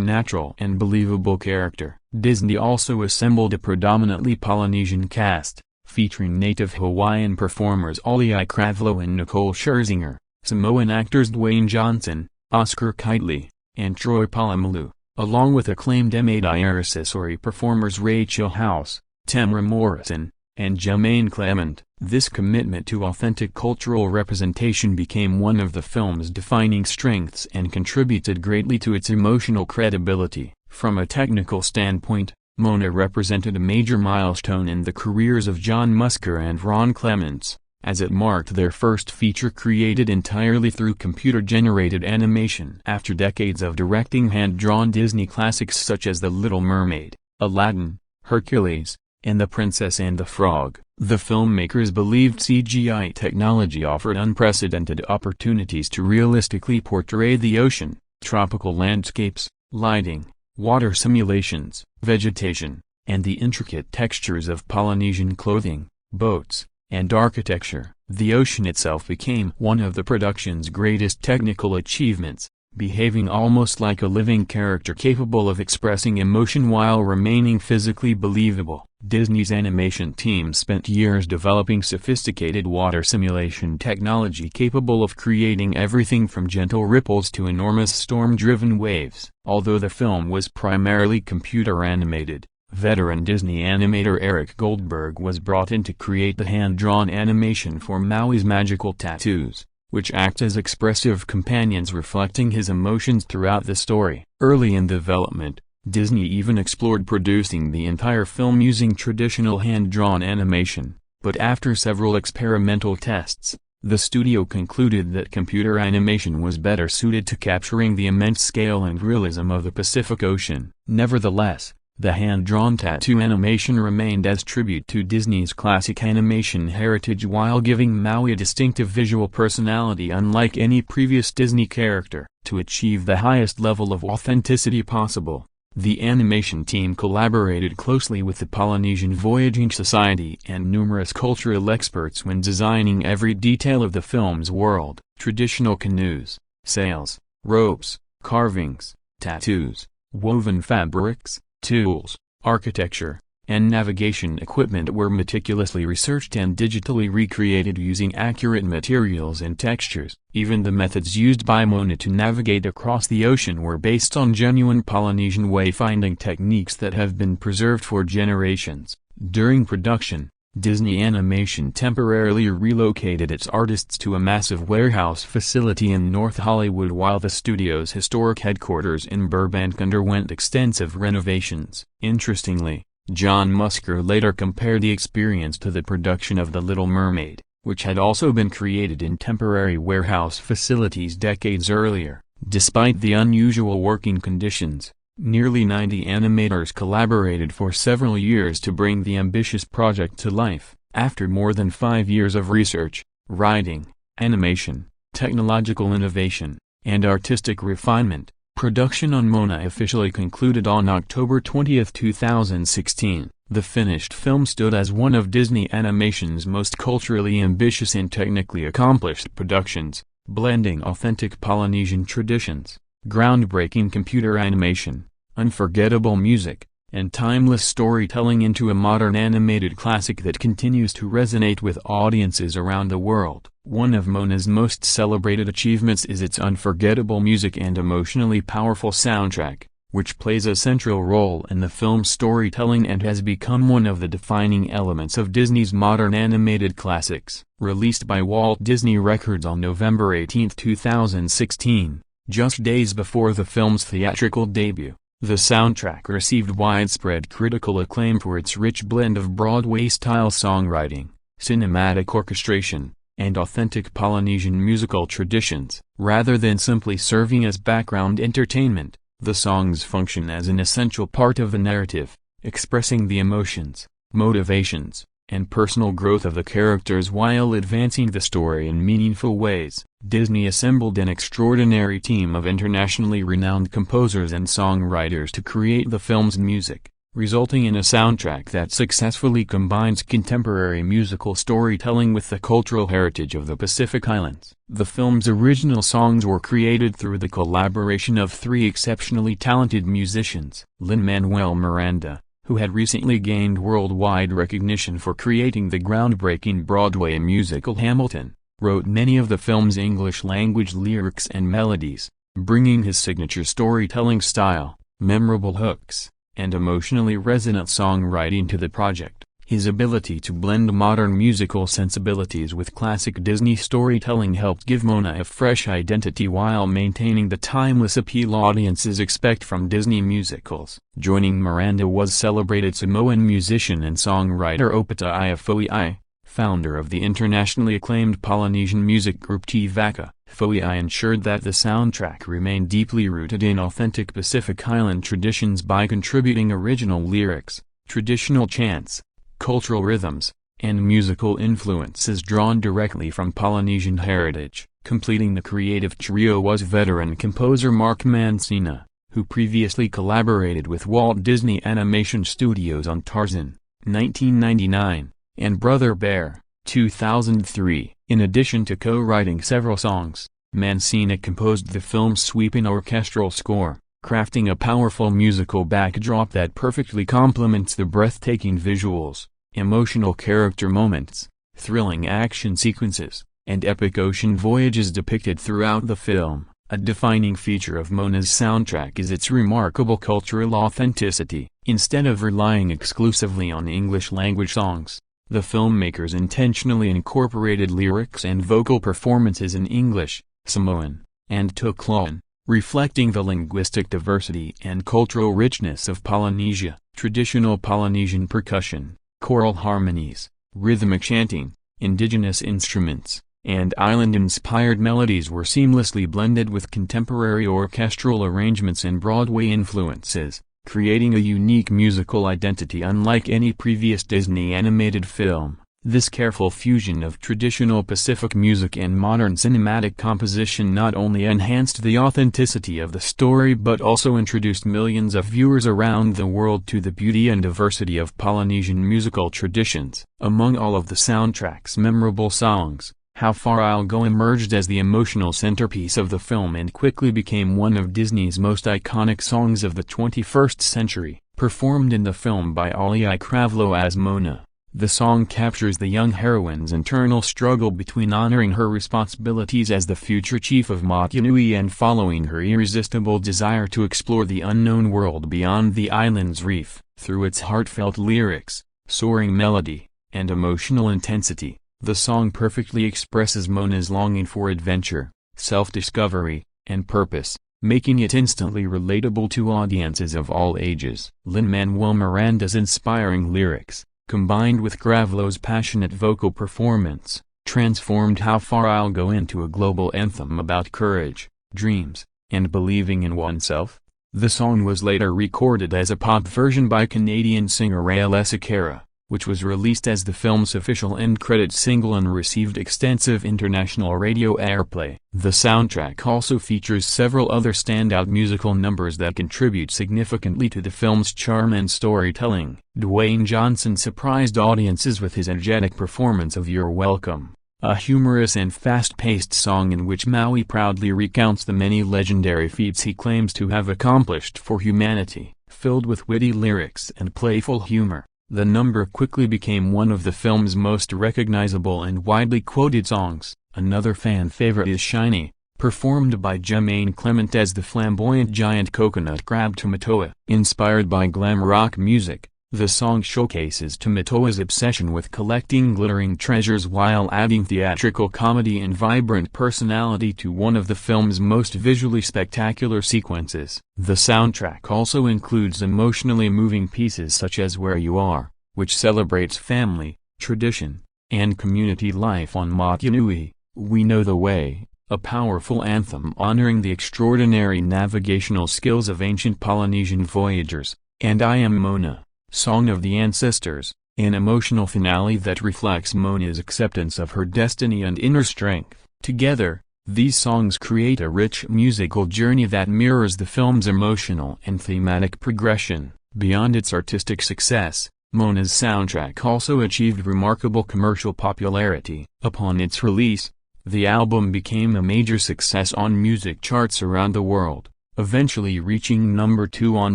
natural and believable character. Disney also assembled a predominantly Polynesian cast, featuring native Hawaiian performers Auliʻi Cravalho and Nicole Scherzinger, Samoan actors Dwayne Johnson, Oscar Kitely, and Troy Polamalu, along with acclaimed Embarks performers Rachel House, Tamara Morrison, and Jermaine Clement. This commitment to authentic cultural representation became one of the film's defining strengths and contributed greatly to its emotional credibility. From a technical standpoint, Moana represented a major milestone in the careers of John Musker and Ron Clements, as it marked their first feature created entirely through computer-generated animation. After decades of directing hand-drawn Disney classics such as The Little Mermaid, Aladdin, Hercules, and The Princess and the Frog, the filmmakers believed CGI technology offered unprecedented opportunities to realistically portray the ocean, tropical landscapes, lighting, water simulations, vegetation, and the intricate textures of Polynesian clothing, boats, and architecture. The ocean itself became one of the production's greatest technical achievements, behaving almost like a living character capable of expressing emotion while remaining physically believable. Disney's animation team spent years developing sophisticated water simulation technology capable of creating everything from gentle ripples to enormous storm-driven waves. Although the film was primarily computer animated, veteran Disney animator Eric Goldberg was brought in to create the hand-drawn animation for Maui's magical tattoos, which act as expressive companions reflecting his emotions throughout the story. Early in development, Disney even explored producing the entire film using traditional hand-drawn animation, but after several experimental tests, the studio concluded that computer animation was better suited to capturing the immense scale and realism of the Pacific Ocean. Nevertheless, the hand-drawn tattoo animation remained as tribute to Disney's classic animation heritage while giving Maui a distinctive visual personality unlike any previous Disney character. To achieve the highest level of authenticity possible, the animation team collaborated closely with the Polynesian Voyaging Society and numerous cultural experts when designing every detail of the film's world. Traditional canoes, sails, ropes, carvings, tattoos, woven fabrics, tools, architecture, and navigation equipment were meticulously researched and digitally recreated using accurate materials and textures. Even the methods used by Moana to navigate across the ocean were based on genuine Polynesian wayfinding techniques that have been preserved for generations. During production, Disney Animation temporarily relocated its artists to a massive warehouse facility in North Hollywood while the studio's historic headquarters in Burbank underwent extensive renovations. Interestingly, John Musker later compared the experience to the production of The Little Mermaid, which had also been created in temporary warehouse facilities decades earlier. Despite the unusual working conditions, nearly 90 animators collaborated for several years to bring the ambitious project to life. After more than 5 years of research, writing, animation, technological innovation, and artistic refinement, production on Moana officially concluded on October 20, 2016. The finished film stood as one of Disney Animation's most culturally ambitious and technically accomplished productions, blending authentic Polynesian traditions, groundbreaking computer animation, unforgettable music, and timeless storytelling into a modern animated classic that continues to resonate with audiences around the world. One of Moana's most celebrated achievements is its unforgettable music and emotionally powerful soundtrack, which plays a central role in the film's storytelling and has become one of the defining elements of Disney's modern animated classics. Released by Walt Disney Records on November 18, 2016, just days before the film's theatrical debut, the soundtrack received widespread critical acclaim for its rich blend of Broadway-style songwriting, cinematic orchestration, and authentic Polynesian musical traditions. Rather than simply serving as background entertainment, the songs function as an essential part of the narrative, expressing the emotions, motivations, and personal growth of the characters while advancing the story in meaningful ways. Disney assembled an extraordinary team of internationally renowned composers and songwriters to create the film's music, resulting in a soundtrack that successfully combines contemporary musical storytelling with the cultural heritage of the Pacific Islands. The film's original songs were created through the collaboration of three exceptionally talented musicians. Lin-Manuel Miranda, who had recently gained worldwide recognition for creating the groundbreaking Broadway musical Hamilton, wrote many of the film's English-language lyrics and melodies, bringing his signature storytelling style, memorable hooks, and emotionally resonant songwriting to the project. His ability to blend modern musical sensibilities with classic Disney storytelling helped give Moana a fresh identity while maintaining the timeless appeal audiences expect from Disney musicals. Joining Miranda was celebrated Samoan musician and songwriter Opetaia Foa'i, founder of the internationally acclaimed Polynesian music group Te Vaka. Foa'i ensured that the soundtrack remained deeply rooted in authentic Pacific Island traditions by contributing original lyrics, traditional chants, cultural rhythms, and musical influences drawn directly from Polynesian heritage. Completing the creative trio was veteran composer Mark Mancina, who previously collaborated with Walt Disney Animation Studios on Tarzan, 1999, and Brother Bear, 2003. In addition to co-writing several songs, Mancina composed the film's sweeping orchestral score, crafting a powerful musical backdrop that perfectly complements the breathtaking visuals, emotional character moments, thrilling action sequences, and epic ocean voyages depicted throughout the film. A defining feature of Moana's soundtrack is its remarkable cultural authenticity. Instead of relying exclusively on English-language songs, the filmmakers intentionally incorporated lyrics and vocal performances in English, Samoan, and Tukwala'n, reflecting the linguistic diversity and cultural richness of Polynesia. Traditional Polynesian percussion, choral harmonies, rhythmic chanting, indigenous instruments, and island-inspired melodies were seamlessly blended with contemporary orchestral arrangements and Broadway influences, creating a unique musical identity unlike any previous Disney animated film. This careful fusion of traditional Pacific music and modern cinematic composition not only enhanced the authenticity of the story but also introduced millions of viewers around the world to the beauty and diversity of Polynesian musical traditions. Among all of the soundtrack's memorable songs, How Far I'll Go emerged as the emotional centerpiece of the film and quickly became one of Disney's most iconic songs of the 21st century. Performed in the film by Auliʻi Cravalho as Moana, the song captures the young heroine's internal struggle between honoring her responsibilities as the future chief of Motunui and following her irresistible desire to explore the unknown world beyond the island's reef. Through its heartfelt lyrics, soaring melody, and emotional intensity, the song perfectly expresses Moana's longing for adventure, self-discovery, and purpose, making it instantly relatable to audiences of all ages. Lin-Manuel Miranda's inspiring lyrics, combined with Cravalho's passionate vocal performance, transformed How Far I'll Go into a global anthem about courage, dreams, and believing in oneself. The song was later recorded as a pop version by Canadian singer Rael Sequeira, which was released as the film's official end-credit single and received extensive international radio airplay. The soundtrack also features several other standout musical numbers that contribute significantly to the film's charm and storytelling. Dwayne Johnson surprised audiences with his energetic performance of You're Welcome, a humorous and fast-paced song in which Maui proudly recounts the many legendary feats he claims to have accomplished for humanity. Filled with witty lyrics and playful humor, the number quickly became one of the film's most recognizable and widely quoted songs. Another fan favorite is Shiny, performed by Jermaine Clement as the flamboyant giant coconut crab Tamatoa. Inspired by glam rock music, the song showcases Tamatoa's obsession with collecting glittering treasures while adding theatrical comedy and vibrant personality to one of the film's most visually spectacular sequences. The soundtrack also includes emotionally moving pieces such as Where You Are, which celebrates family, tradition, and community life on Maui. We Know the Way, a powerful anthem honoring the extraordinary navigational skills of ancient Polynesian voyagers, and I Am Moana, Song of the Ancestors, an emotional finale that reflects Moana's acceptance of her destiny and inner strength. Together, these songs create a rich musical journey that mirrors the film's emotional and thematic progression. Beyond its artistic success, Moana's soundtrack also achieved remarkable commercial popularity. Upon its release, the album became a major success on music charts around the world, eventually reaching number 2 on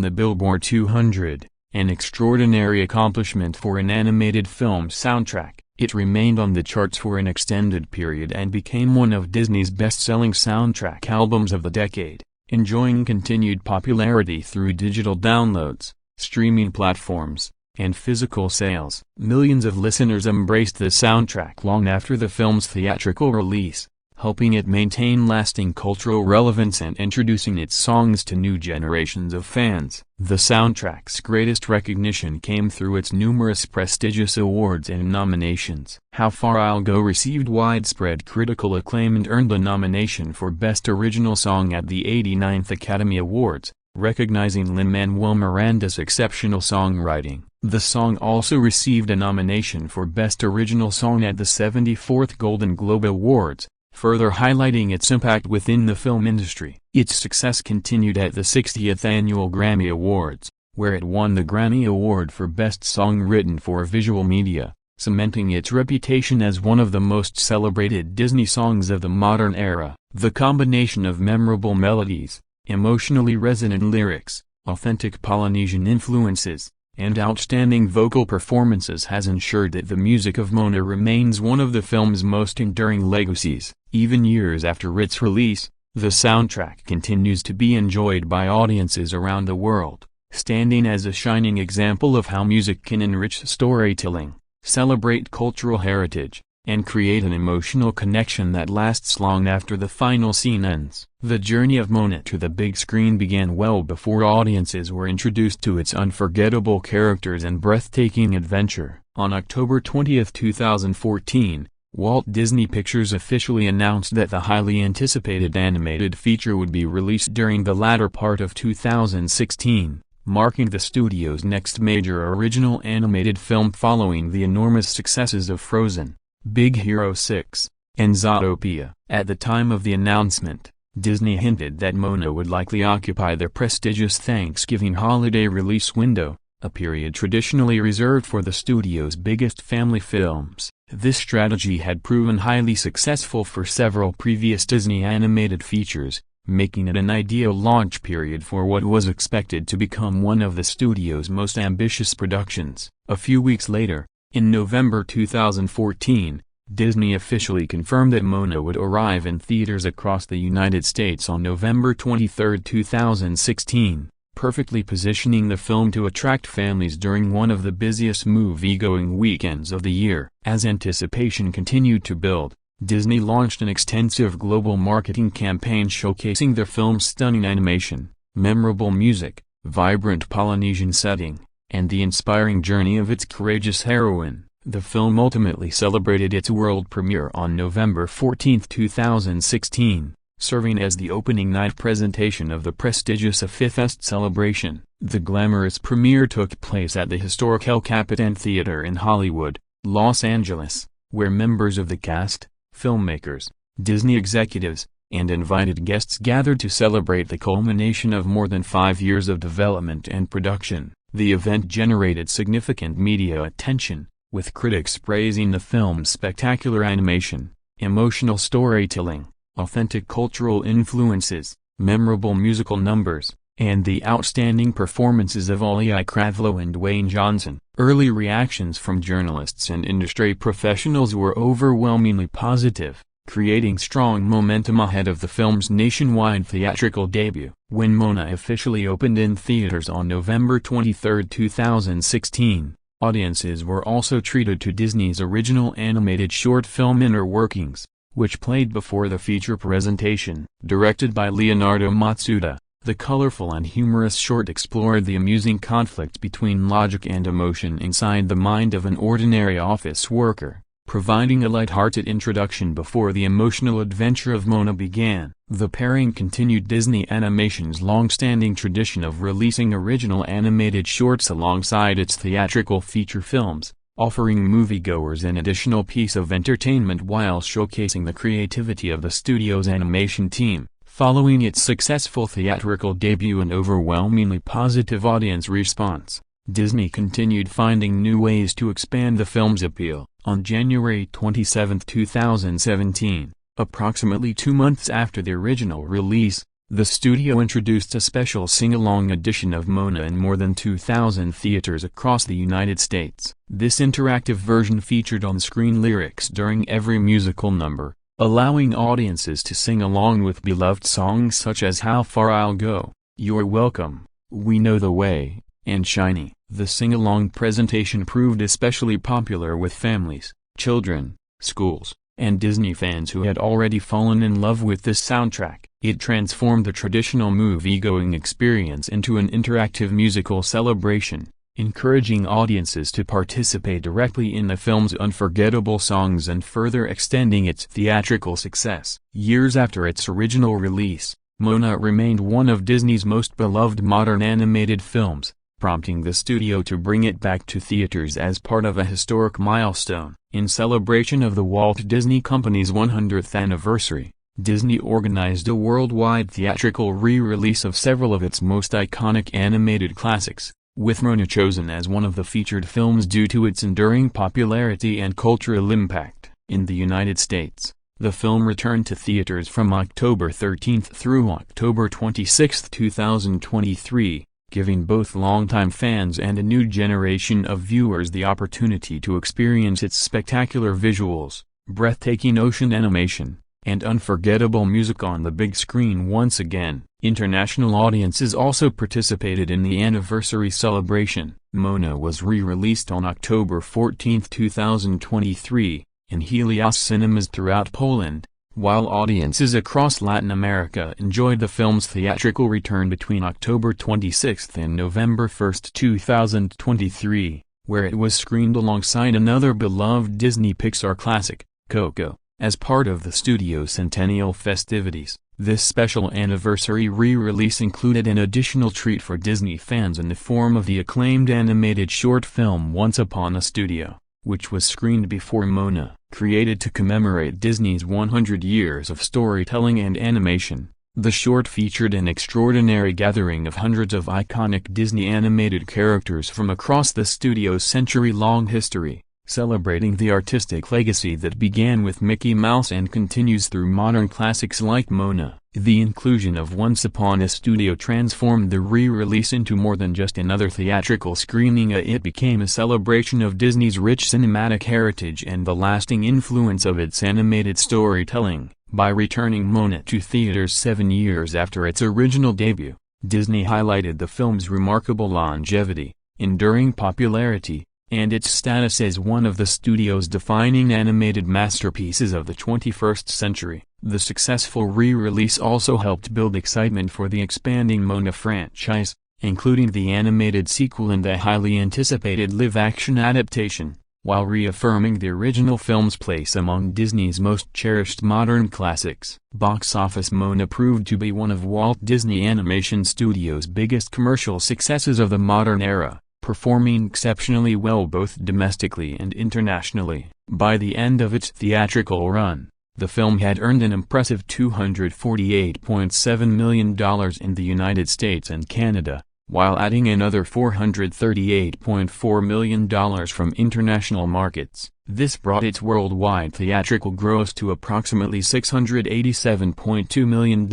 the Billboard 200. An extraordinary accomplishment for an animated film soundtrack. It remained on the charts for an extended period and became one of Disney's best-selling soundtrack albums of the decade, enjoying continued popularity through digital downloads, streaming platforms, and physical sales. Millions of listeners embraced the soundtrack long after the film's theatrical release, helping it maintain lasting cultural relevance and introducing its songs to new generations of fans. The soundtrack's greatest recognition came through its numerous prestigious awards and nominations. How Far I'll Go received widespread critical acclaim and earned a nomination for Best Original Song at the 89th Academy Awards, recognizing Lin-Manuel Miranda's exceptional songwriting. The song also received a nomination for Best Original Song at the 74th Golden Globe Awards, further highlighting its impact within the film industry. Its success continued at the 60th Annual Grammy Awards, where it won the Grammy Award for Best Song Written for Visual Media, cementing its reputation as one of the most celebrated Disney songs of the modern era. The combination of memorable melodies, emotionally resonant lyrics, authentic Polynesian influences, and outstanding vocal performances has ensured that the music of Moana remains one of the film's most enduring legacies. Even years after its release, the soundtrack continues to be enjoyed by audiences around the world, standing as a shining example of how music can enrich storytelling, celebrate cultural heritage, and create an emotional connection that lasts long after the final scene ends. The journey of Moana to the big screen began well before audiences were introduced to its unforgettable characters and breathtaking adventure. On October 20, 2014, Walt Disney Pictures officially announced that the highly anticipated animated feature would be released during the latter part of 2016, marking the studio's next major original animated film following the enormous successes of Frozen, Big Hero 6, and Zootopia. At the time of the announcement, Disney hinted that Moana would likely occupy the prestigious Thanksgiving holiday release window, a period traditionally reserved for the studio's biggest family films. This strategy had proven highly successful for several previous Disney animated features, making it an ideal launch period for what was expected to become one of the studio's most ambitious productions. A few weeks later, in November 2014, Disney officially confirmed that Moana would arrive in theaters across the United States on November 23, 2016, perfectly positioning the film to attract families during one of the busiest movie-going weekends of the year. As anticipation continued to build, Disney launched an extensive global marketing campaign showcasing the film's stunning animation, memorable music, vibrant Polynesian setting, and the inspiring journey of its courageous heroine. The film ultimately celebrated its world premiere on November 14, 2016, serving as the opening night presentation of the prestigious Fifth Fest celebration. The glamorous premiere took place at the historic El Capitan Theater in Hollywood, Los Angeles, where members of the cast, filmmakers, Disney executives, and invited guests gathered to celebrate the culmination of more than 5 years of development and production. The event generated significant media attention, with critics praising the film's spectacular animation, emotional storytelling, authentic cultural influences, memorable musical numbers, and the outstanding performances of Auliʻi, Cravalho and Dwayne Johnson. Early reactions from journalists and industry professionals were overwhelmingly positive, creating strong momentum ahead of the film's nationwide theatrical debut. When Moana officially opened in theaters on November 23, 2016, audiences were also treated to Disney's original animated short film Inner Workings, which played before the feature presentation. Directed by Leonardo Matsuda, the colorful and humorous short explored the amusing conflict between logic and emotion inside the mind of an ordinary office worker, providing a light-hearted introduction before the emotional adventure of Moana began. The pairing continued Disney Animation's long-standing tradition of releasing original animated shorts alongside its theatrical feature films, offering moviegoers an additional piece of entertainment while showcasing the creativity of the studio's animation team. Following its successful theatrical debut and overwhelmingly positive audience response, Disney continued finding new ways to expand the film's appeal. On January 27, 2017, approximately 2 months after the original release, the studio introduced a special sing-along edition of Moana in more than 2,000 theaters across the United States. This interactive version featured on-screen lyrics during every musical number, allowing audiences to sing along with beloved songs such as How Far I'll Go, You're Welcome, We Know the Way, and Shiny. The sing-along presentation proved especially popular with families, children, schools, and Disney fans who had already fallen in love with this soundtrack. It transformed the traditional movie-going experience into an interactive musical celebration, encouraging audiences to participate directly in the film's unforgettable songs and further extending its theatrical success. Years after its original release, Moana remained one of Disney's most beloved modern animated films, prompting the studio to bring it back to theaters as part of a historic milestone. In celebration of the Walt Disney Company's 100th anniversary, Disney organized a worldwide theatrical re-release of several of its most iconic animated classics, with Moana chosen as one of the featured films due to its enduring popularity and cultural impact. In the United States, the film returned to theaters from October 13 through October 26, 2023. Giving both longtime fans and a new generation of viewers the opportunity to experience its spectacular visuals, breathtaking ocean animation, and unforgettable music on the big screen once again. International audiences also participated in the anniversary celebration. Moana was re-released on October 14, 2023, in Helios cinemas throughout Poland, while audiences across Latin America enjoyed the film's theatrical return between October 26 and November 1, 2023, where it was screened alongside another beloved Disney Pixar classic, Coco, as part of the studio's centennial festivities. This special anniversary re-release included an additional treat for Disney fans in the form of the acclaimed animated short film Once Upon a Studio, which was screened before Moana. Created to commemorate Disney's 100 years of storytelling and animation, the short featured an extraordinary gathering of hundreds of iconic Disney animated characters from across the studio's century-long history, celebrating the artistic legacy that began with Mickey Mouse and continues through modern classics like Moana. The inclusion of Once Upon a Studio transformed the re-release into more than just another theatrical screening. It became a celebration of Disney's rich cinematic heritage and the lasting influence of its animated storytelling. By returning Moana to theaters 7 years after its original debut, Disney highlighted the film's remarkable longevity, enduring popularity, and its status as one of the studio's defining animated masterpieces of the 21st century. The successful re-release also helped build excitement for the expanding Moana franchise, including the animated sequel and the highly anticipated live-action adaptation, while reaffirming the original film's place among Disney's most cherished modern classics. Box office. Moana proved to be one of Walt Disney Animation Studios' biggest commercial successes of the modern era, performing exceptionally well both domestically and internationally. By the end of its theatrical run, the film had earned an impressive $248.7 million in the United States and Canada, while adding another $438.4 million from international markets. This brought its worldwide theatrical gross to approximately $687.2 million,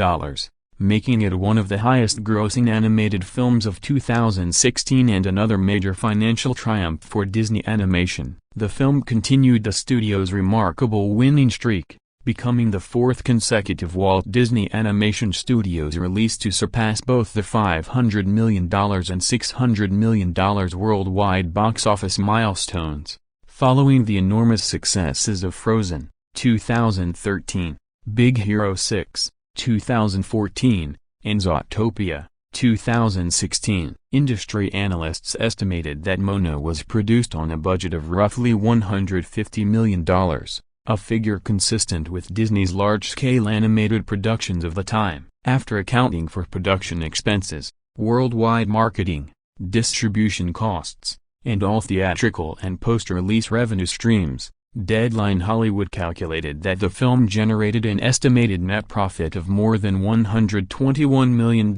making it one of the highest-grossing animated films of 2016 and another major financial triumph for Disney Animation. The film continued the studio's remarkable winning streak, becoming the fourth consecutive Walt Disney Animation Studios release to surpass both the $500 million and $600 million worldwide box office milestones. Following the enormous successes of Frozen, 2013, Big Hero 6, 2014, and Zootopia, 2016. Industry analysts estimated that Moana was produced on a budget of roughly $150 million, a figure consistent with Disney's large-scale animated productions of the time. After accounting for production expenses, worldwide marketing, distribution costs, and all theatrical and post-release revenue streams, Deadline Hollywood calculated that the film generated an estimated net profit of more than $121 million,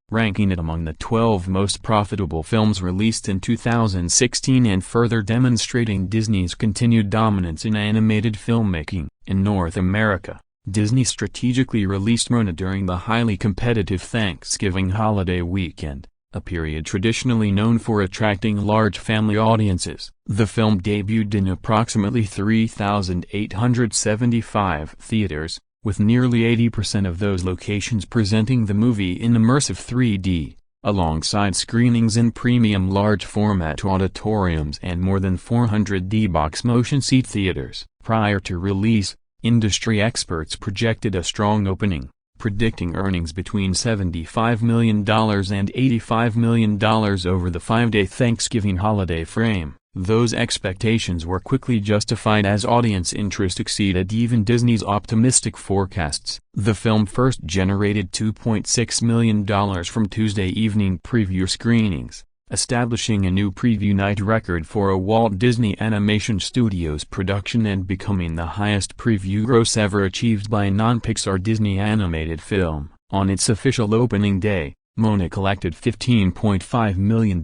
ranking it among the 12 most profitable films released in 2016 and further demonstrating Disney's continued dominance in animated filmmaking. In North America, Disney strategically released Moana during the highly competitive Thanksgiving holiday weekend, a period traditionally known for attracting large family audiences. The film debuted in approximately 3,875 theaters, with nearly 80% of those locations presenting the movie in immersive 3D, alongside screenings in premium large-format auditoriums and more than 400 D-Box motion seat theaters. Prior to release, industry experts projected a strong opening, predicting earnings between $75 million and $85 million over the 5-day Thanksgiving holiday frame. Those expectations were quickly justified as audience interest exceeded even Disney's optimistic forecasts. The film first generated $2.6 million from Tuesday evening preview screenings, establishing a new preview night record for a Walt Disney Animation Studios production and becoming the highest preview gross ever achieved by a non-Pixar Disney animated film. On its official opening day, Moana collected $15.5 million,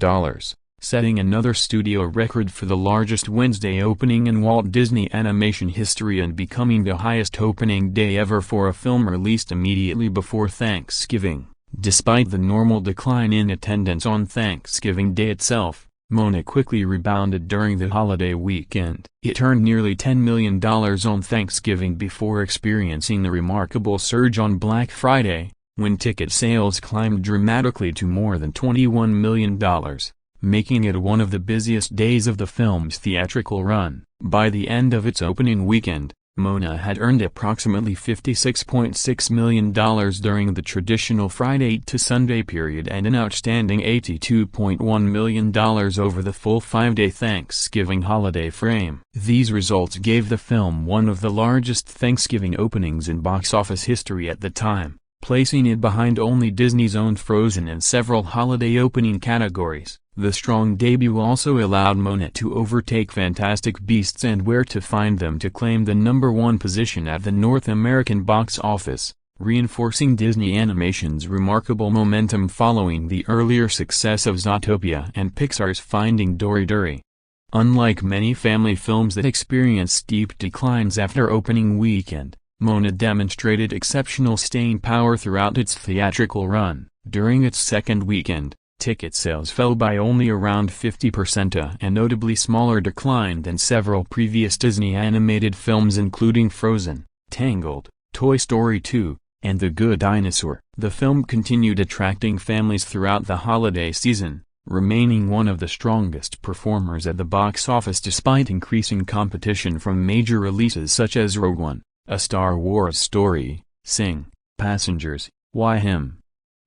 setting another studio record for the largest Wednesday opening in Walt Disney Animation history and becoming the highest opening day ever for a film released immediately before Thanksgiving. Despite the normal decline in attendance on Thanksgiving Day itself, Moana quickly rebounded during the holiday weekend. It earned nearly $10 million on Thanksgiving before experiencing a remarkable surge on Black Friday, when ticket sales climbed dramatically to more than $21 million, making it one of the busiest days of the film's theatrical run. By the end of its opening weekend, Moana had earned approximately $56.6 million during the traditional Friday to Sunday period and an outstanding $82.1 million over the full 5-day Thanksgiving holiday frame. These results gave the film one of the largest Thanksgiving openings in box office history at the time, placing it behind only Disney's own Frozen and several holiday opening categories. The strong debut also allowed Moana to overtake Fantastic Beasts and Where to Find Them to claim the #1 position at the North American box office, reinforcing Disney Animation's remarkable momentum following the earlier success of Zootopia and Pixar's Finding Dory. Unlike many family films that experience steep declines after opening weekend, Moana demonstrated exceptional staying power throughout its theatrical run. During its second weekend, ticket sales fell by only around 50%, a notably smaller decline than several previous Disney animated films including Frozen, Tangled, Toy Story 2, and The Good Dinosaur. The film continued attracting families throughout the holiday season, remaining one of the strongest performers at the box office despite increasing competition from major releases such as Rogue One, A Star Wars Story, Sing, Passengers, Why Him?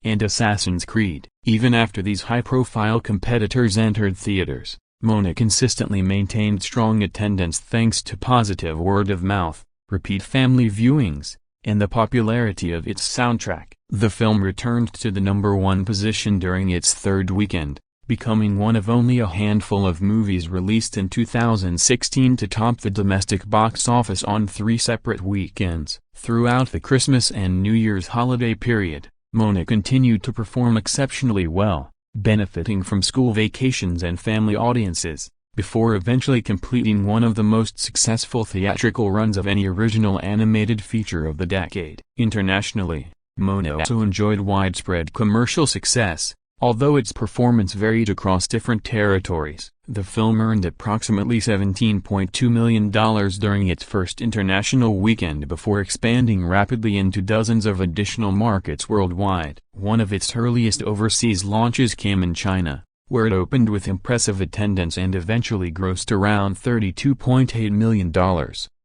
And Assassin's Creed. Even after these high-profile competitors entered theaters, Moana consistently maintained strong attendance thanks to positive word-of-mouth, repeat family viewings, and the popularity of its soundtrack. The film returned to the #1 position during its third weekend, becoming one of only a handful of movies released in 2016 to top the domestic box office on 3 separate weekends. Throughout the Christmas and New Year's holiday period, Moana continued to perform exceptionally well, benefiting from school vacations and family audiences, before eventually completing one of the most successful theatrical runs of any original animated feature of the decade. Internationally, Moana also enjoyed widespread commercial success, Although its performance varied across different territories, the film earned approximately $17.2 million during its first international weekend before expanding rapidly into dozens of additional markets worldwide. One of its earliest overseas launches came in China, where it opened with impressive attendance and eventually grossed around $32.8 million,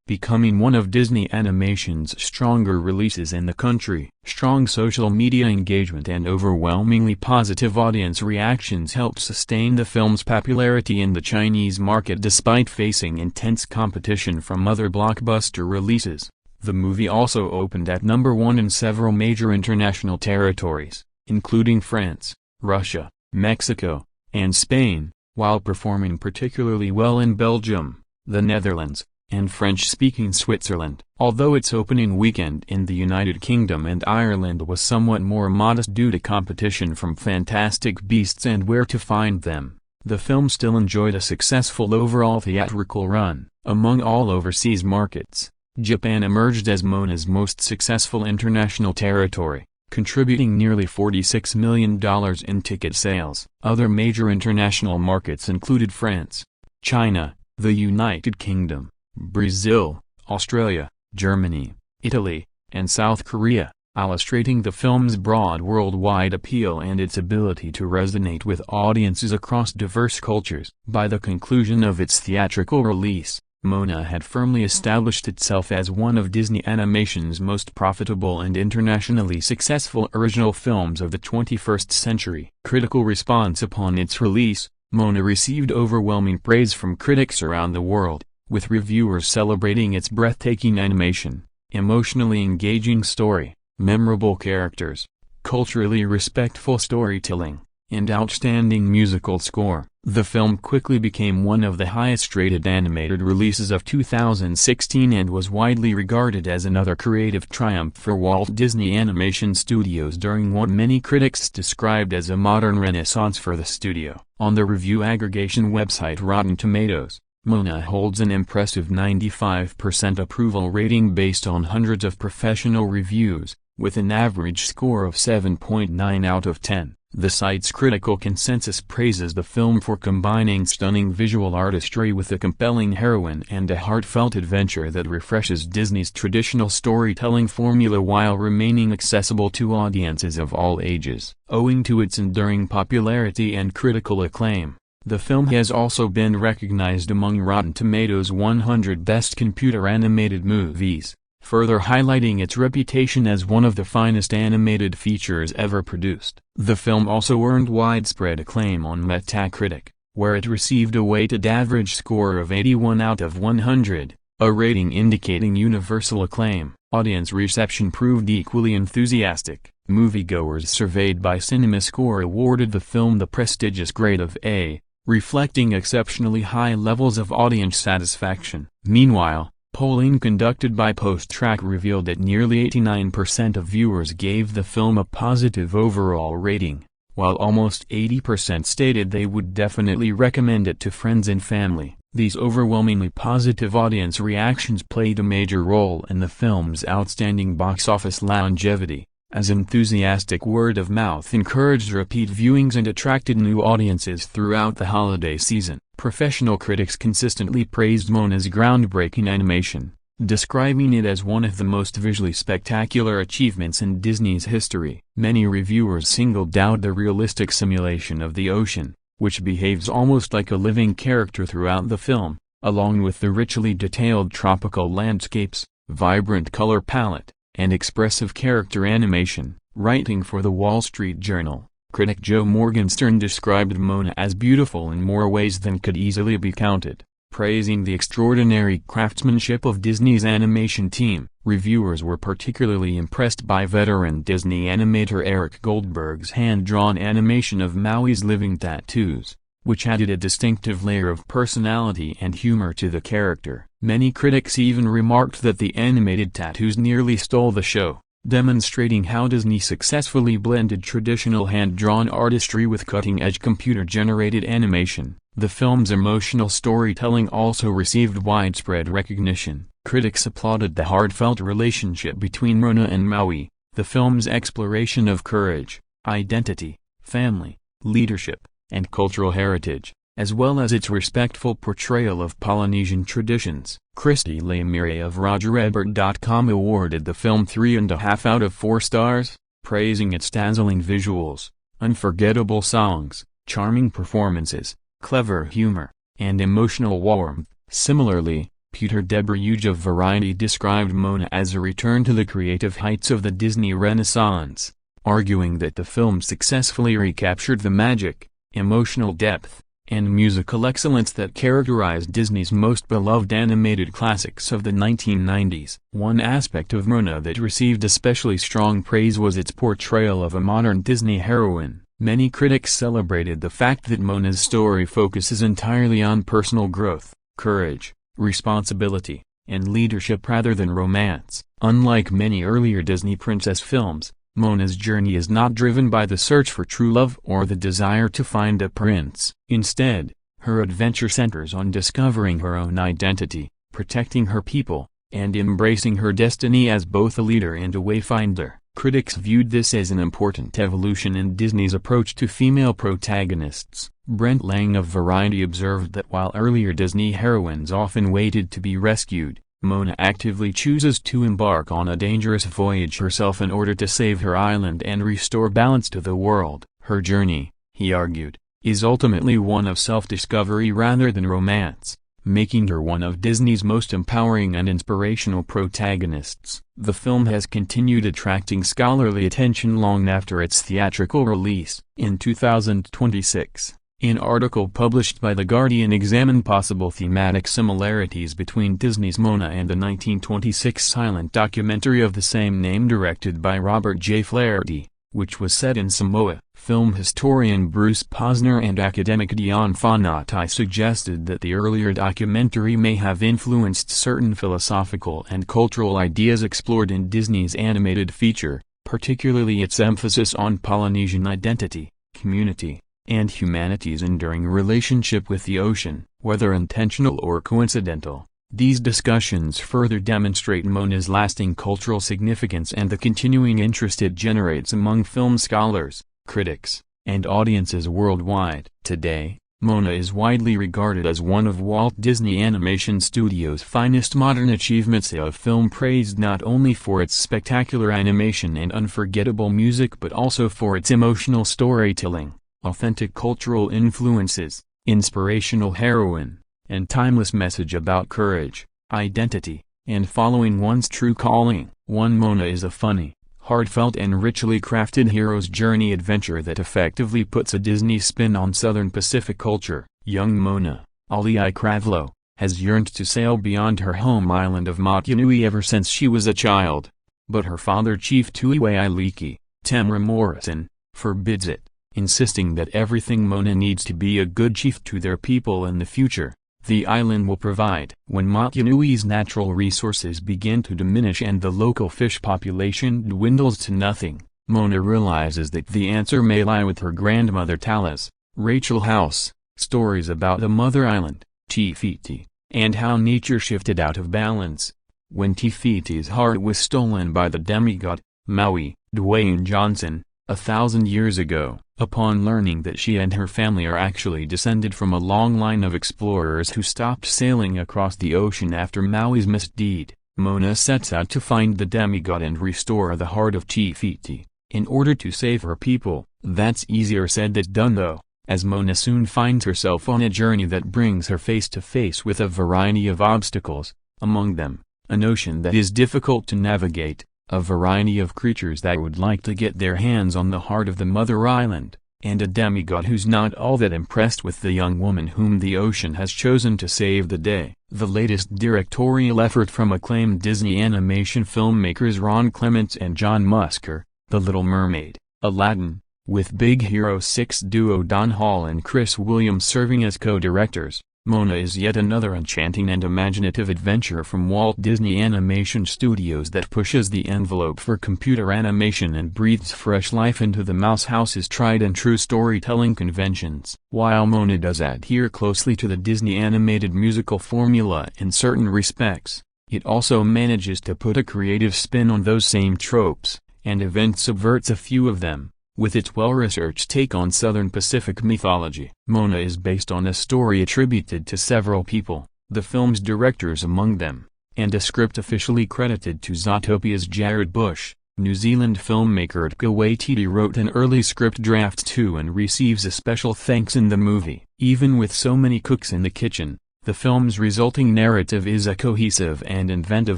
becoming one of Disney Animation's stronger releases in the country. Strong social media engagement and overwhelmingly positive audience reactions helped sustain the film's popularity in the Chinese market despite facing intense competition from other blockbuster releases. The movie also opened at number 1 in several major international territories, including France, Russia, Mexico, and Spain, while performing particularly well in Belgium, the Netherlands, and French-speaking Switzerland. Although its opening weekend in the United Kingdom and Ireland was somewhat more modest due to competition from Fantastic Beasts and Where to Find Them, the film still enjoyed a successful overall theatrical run. Among all overseas markets, Japan emerged as Moana's most successful international territory, contributing nearly $46 million in ticket sales. Other major international markets included France, China, the United Kingdom, Brazil, Australia, Germany, Italy, and South Korea, illustrating the film's broad worldwide appeal and its ability to resonate with audiences across diverse cultures. By the conclusion of its theatrical release, Moana had firmly established itself as one of Disney Animation's most profitable and internationally successful original films of the 21st century. Critical response upon its release, Moana received overwhelming praise from critics around the world, with reviewers celebrating its breathtaking animation, emotionally engaging story, memorable characters, culturally respectful storytelling, and outstanding musical score. The film quickly became one of the highest-rated animated releases of 2016 and was widely regarded as another creative triumph for Walt Disney Animation Studios during what many critics described as a modern renaissance for the studio. On the review aggregation website Rotten Tomatoes, Moana holds an impressive 95% approval rating based on hundreds of professional reviews, with an average score of 7.9 out of 10. The site's critical consensus praises the film for combining stunning visual artistry with a compelling heroine and a heartfelt adventure that refreshes Disney's traditional storytelling formula while remaining accessible to audiences of all ages. Owing to its enduring popularity and critical acclaim, the film has also been recognized among Rotten Tomatoes' 100 Best Computer Animated Movies, further highlighting its reputation as one of the finest animated features ever produced. The film also earned widespread acclaim on Metacritic, where it received a weighted average score of 81 out of 100, a rating indicating universal acclaim. Audience reception proved equally enthusiastic. Moviegoers surveyed by CinemaScore awarded the film the prestigious grade of A, reflecting exceptionally high levels of audience satisfaction. Meanwhile, polling conducted by PostTrack revealed that nearly 89% of viewers gave the film a positive overall rating, while almost 80% stated they would definitely recommend it to friends and family. These overwhelmingly positive audience reactions played a major role in the film's outstanding box office longevity, as enthusiastic word of mouth encouraged repeat viewings and attracted new audiences throughout the holiday season. Professional critics consistently praised Moana's groundbreaking animation, describing it as one of the most visually spectacular achievements in Disney's history. Many reviewers singled out the realistic simulation of the ocean, which behaves almost like a living character throughout the film, along with the richly detailed tropical landscapes, vibrant color palette, and expressive character animation. Writing for the Wall Street Journal, critic Joe Morgenstern described Moana as beautiful in more ways than could easily be counted. Praising the extraordinary craftsmanship of Disney's animation team, reviewers were particularly impressed by veteran Disney animator Eric Goldberg's hand-drawn animation of Maui's living tattoos, which added a distinctive layer of personality and humor to the character. Many critics even remarked that the animated tattoos nearly stole the show, demonstrating how Disney successfully blended traditional hand-drawn artistry with cutting-edge computer-generated animation. The film's emotional storytelling also received widespread recognition. Critics applauded the heartfelt relationship between Moana and Maui, the film's exploration of courage, identity, family, leadership, and cultural heritage, as well as its respectful portrayal of Polynesian traditions. Christy Lemire of RogerEbert.com awarded the film 3.5 out of 4 stars, praising its dazzling visuals, unforgettable songs, charming performances, clever humor, and emotional warmth. Similarly, Peter Debreuge of Variety described Moana as a return to the creative heights of the Disney Renaissance, arguing that the film successfully recaptured the magic, emotional depth, and musical excellence that characterized Disney's most beloved animated classics of the 1990s. One aspect of Moana that received especially strong praise was its portrayal of a modern Disney heroine. Many critics celebrated the fact that Moana's story focuses entirely on personal growth, courage, responsibility, and leadership rather than romance. Unlike many earlier Disney princess films, Moana's journey is not driven by the search for true love or the desire to find a prince. Instead, her adventure centers on discovering her own identity, protecting her people, and embracing her destiny as both a leader and a wayfinder. Critics viewed this as an important evolution in Disney's approach to female protagonists. Brent Lang of Variety observed that while earlier Disney heroines often waited to be rescued, Moana actively chooses to embark on a dangerous voyage herself in order to save her island and restore balance to the world. Her journey, he argued, is ultimately one of self-discovery rather than romance, making her one of Disney's most empowering and inspirational protagonists. The film has continued attracting scholarly attention long after its theatrical release. In 2026, an article published by The Guardian examined possible thematic similarities between Disney's Moana and the 1926 silent documentary of the same name directed by Robert J. Flaherty, which was set in Samoa. Film historian Bruce Posner and academic Dion Fonatai suggested that the earlier documentary may have influenced certain philosophical and cultural ideas explored in Disney's animated feature, particularly its emphasis on Polynesian identity, community, and humanity's enduring relationship with the ocean. Whether intentional or coincidental, these discussions further demonstrate Moana's lasting cultural significance and the continuing interest it generates among film scholars, critics, and audiences worldwide. Today, Moana is widely regarded as one of Walt Disney Animation Studios' finest modern achievements of film, praised not only for its spectacular animation and unforgettable music but also for its emotional storytelling, authentic cultural influences, inspirational heroine, and timeless message about courage, identity, and following one's true calling. Moana is a funny, heartfelt and richly crafted hero's journey adventure that effectively puts a Disney spin on Southern Pacific culture. Young Moana, Auliʻi Cravalho, has yearned to sail beyond her home island of Motunui ever since she was a child. But her father, Chief Tuiwailiki, Tamara Morrison, forbids it, insisting that everything Moana needs to be a good chief to their people in the future, the island will provide. When Motunui's natural resources begin to diminish and the local fish population dwindles to nothing, Moana realizes that the answer may lie with her grandmother Tala's, Rachel House, stories about the mother island, Te Fiti, and how nature shifted out of balance. When Te Fiti's heart was stolen by the demigod, Maui, Dwayne Johnson, 1,000 years ago, upon learning that she and her family are actually descended from a long line of explorers who stopped sailing across the ocean after Maui's misdeed, Moana sets out to find the demigod and restore the heart of Te Fiti, in order to save her people. That's easier said than done though, as Moana soon finds herself on a journey that brings her face to face with a variety of obstacles, among them, an ocean that is difficult to navigate, a variety of creatures that would like to get their hands on the heart of the mother island, and a demigod who's not all that impressed with the young woman whom the ocean has chosen to save the day. The latest directorial effort from acclaimed Disney animation filmmakers Ron Clements and John Musker, The Little Mermaid, Aladdin, with Big Hero 6 duo Don Hall and Chris Williams serving as co-directors. Moana is yet another enchanting and imaginative adventure from Walt Disney Animation Studios that pushes the envelope for computer animation and breathes fresh life into the Mouse House's tried-and-true storytelling conventions. While Moana does adhere closely to the Disney animated musical formula in certain respects, it also manages to put a creative spin on those same tropes, and even subverts a few of them. with its well-researched take on Southern Pacific mythology. Moana is based on a story attributed to several people, the film's directors among them, and a script officially credited to Zootopia's Jared Bush. New Zealand filmmaker Taika Waititi wrote an early script draft too and receives a special thanks in the movie. Even with so many cooks in the kitchen, the film's resulting narrative is a cohesive and inventive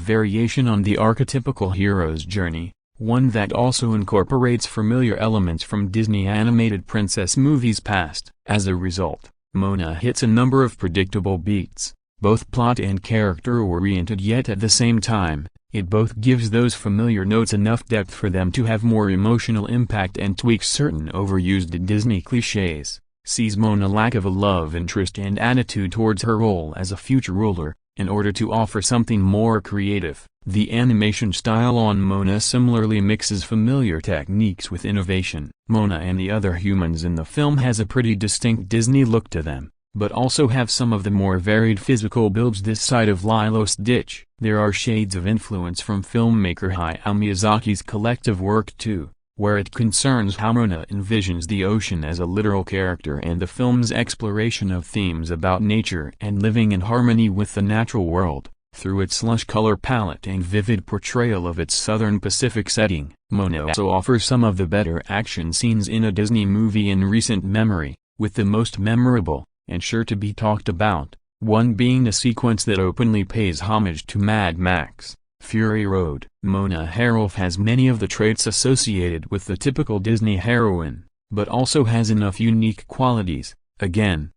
variation on the archetypical hero's journey, one that also incorporates familiar elements from Disney animated princess movies past. As a result, Moana hits a number of predictable beats, both plot and character-oriented, yet at the same time, it both gives those familiar notes enough depth for them to have more emotional impact and tweaks certain overused Disney cliches. Sees Moana's lack of a love interest and attitude towards her role as a future ruler, in order to offer something more creative. The animation style on Moana similarly mixes familiar techniques with innovation. Moana and the other humans in the film has a pretty distinct Disney look to them, but also have some of the more varied physical builds this side of Lilo's Ditch. There are shades of influence from filmmaker Hayao Miyazaki's collective work too, where it concerns how Moana envisions the ocean as a literal character and the film's exploration of themes about nature and living in harmony with the natural world, through its lush color palette and vivid portrayal of its Southern Pacific setting. Moana also offers some of the better action scenes in a Disney movie in recent memory, with the most memorable, and sure to be talked about, one being a sequence that openly pays homage to Mad Max: Fury Road. Moana herself has many of the traits associated with the typical Disney heroine, but also has enough unique qualities. Again,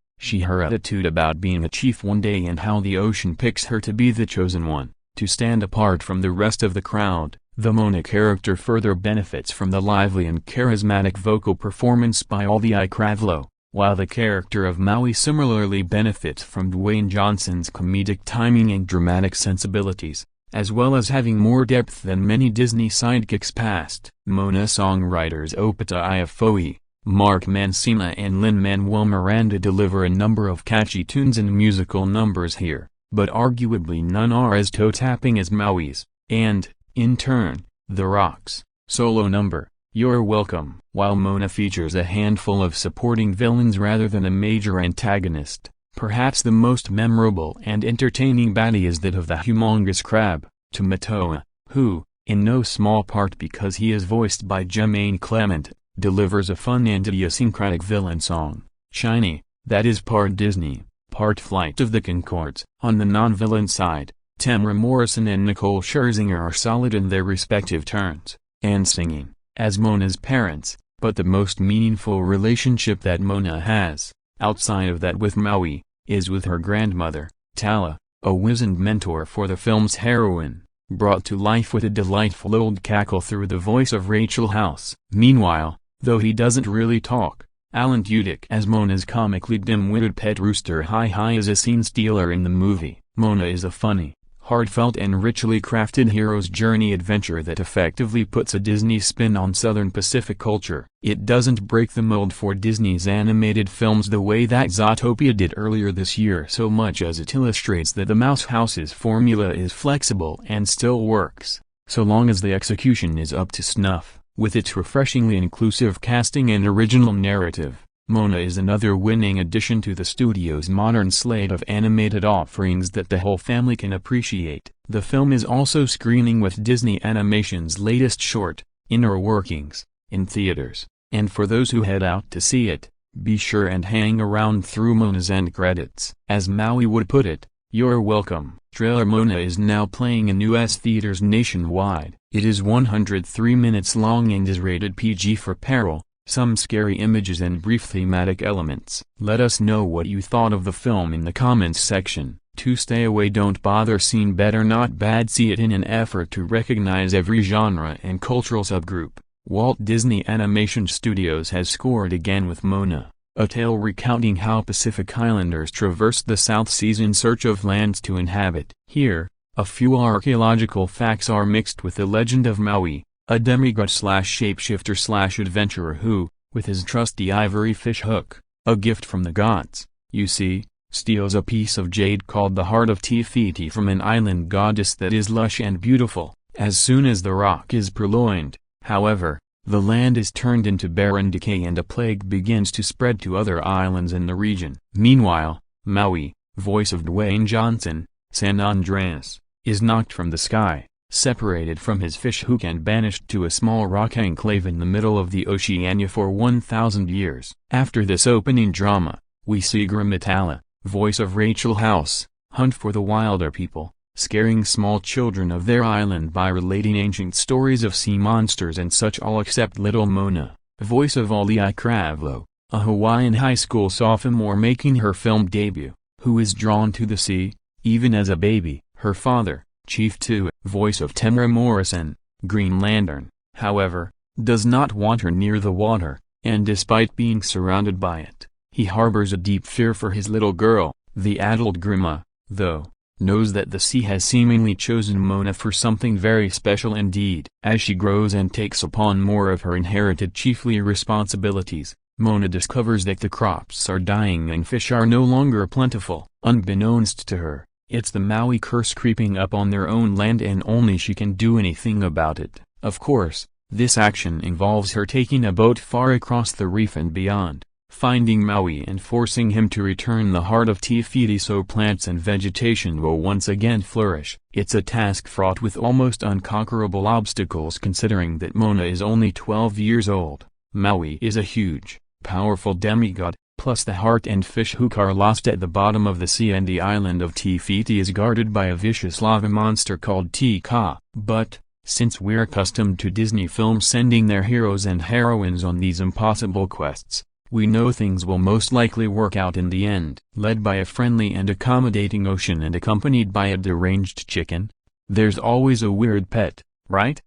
her attitude about being a chief one day and how the ocean picks her to be the chosen one, to stand apart from the rest of the crowd. The Moana character further benefits from the lively and charismatic vocal performance by Auliʻi Cravalho, while the character of Maui similarly benefits from Dwayne Johnson's comedic timing and dramatic sensibilities, as well as having more depth than many Disney sidekicks past. Moana songwriters Opetaia Foa'i, Mark Mancina and Lin-Manuel Miranda deliver a number of catchy tunes and musical numbers here, but arguably none are as toe-tapping as Maui's, and, in turn, The Rock's solo number, You're Welcome. While Moana features a handful of supporting villains rather than a major antagonist, perhaps the most memorable and entertaining baddie is that of the humongous crab, Tamatoa, who, in no small part because he is voiced by Jermaine Clement, delivers a fun and idiosyncratic villain song, Shiny, that is part Disney, part Flight of the Conchords. On the non-villain side, Tamara Morrison and Nicole Scherzinger are solid in their respective turns, and singing, as Moana's parents, but the most meaningful relationship that Moana has, outside of that with Maui, is with her grandmother, Tala, a wizened mentor for the film's heroine, brought to life with a delightful old cackle through the voice of Rachel House. Meanwhile, though he doesn't really talk, Alan Tudyk as Moana's comically dim-witted pet rooster Hi-Hi is a scene stealer in the movie. Moana is a funny, heartfelt and richly crafted hero's journey adventure that effectively puts a Disney spin on Southern Pacific culture. It doesn't break the mold for Disney's animated films the way that Zootopia did earlier this year so much as it illustrates that the Mouse House's formula is flexible and still works, so long as the execution is up to snuff. With its refreshingly inclusive casting and original narrative, Moana is another winning addition to the studio's modern slate of animated offerings that the whole family can appreciate. The film is also screening with Disney Animation's latest short, Inner Workings, in theaters, and for those who head out to see it, be sure and hang around through Moana's end credits. As Maui would put it, you're welcome. Trailer Moana is now playing in US theaters nationwide. It is 103 minutes long and is rated PG for peril, some scary images and brief thematic elements. Let us know what you thought of the film in the comments section. To stay away, don't bother, seen better not bad. See it in an effort to recognize every genre and cultural subgroup. Walt Disney Animation Studios has scored again with Moana, a tale recounting how Pacific Islanders traversed the South Seas in search of lands to inhabit. Here, a few archaeological facts are mixed with the legend of Maui, a demigod/shapeshifter/adventurer who, with his trusty ivory fish hook, a gift from the gods, you see, steals a piece of jade called the Heart of Te Fiti from an island goddess that is lush and beautiful. As soon as the rock is purloined, however, the land is turned into barren decay and a plague begins to spread to other islands in the region. Meanwhile, Maui, voice of Dwayne Johnson, San Andreas, is knocked from the sky, separated from his fishhook and banished to a small rock enclave in the middle of the Oceania for 1,000 years. After this opening drama, we see Grammatala, voice of Rachel House, hunt for the wilder people, scaring small children of their island by relating ancient stories of sea monsters and such, all except little Mona, voice of Auliʻi Cravalho, a Hawaiian high school sophomore making her film debut, who is drawn to the sea, even as a baby. Her father, Chief Tu, voice of Temuera Morrison, Green Lantern, however, does not want her near the water, and despite being surrounded by it, he harbors a deep fear for his little girl. The adult Grima, though, knows that the sea has seemingly chosen Mona for something very special indeed. As she grows and takes upon more of her inherited chiefly responsibilities, Mona discovers that the crops are dying and fish are no longer plentiful. Unbeknownst to her, it's the Maui curse creeping up on their own land and only she can do anything about it. Of course, this action involves her taking a boat far across the reef and beyond, finding Maui and forcing him to return the heart of Te Fiti so plants and vegetation will once again flourish. It's a task fraught with almost unconquerable obstacles considering that Mona is only 12 years old. Maui is a huge, powerful demigod, plus the heart and fishhook are lost at the bottom of the sea and the island of Te Fiti is guarded by a vicious lava monster called Te Ka. But, since we're accustomed to Disney films sending their heroes and heroines on these impossible quests, we know things will most likely work out in the end. Led by a friendly and accommodating ocean and accompanied by a deranged chicken, there's always a weird pet, right?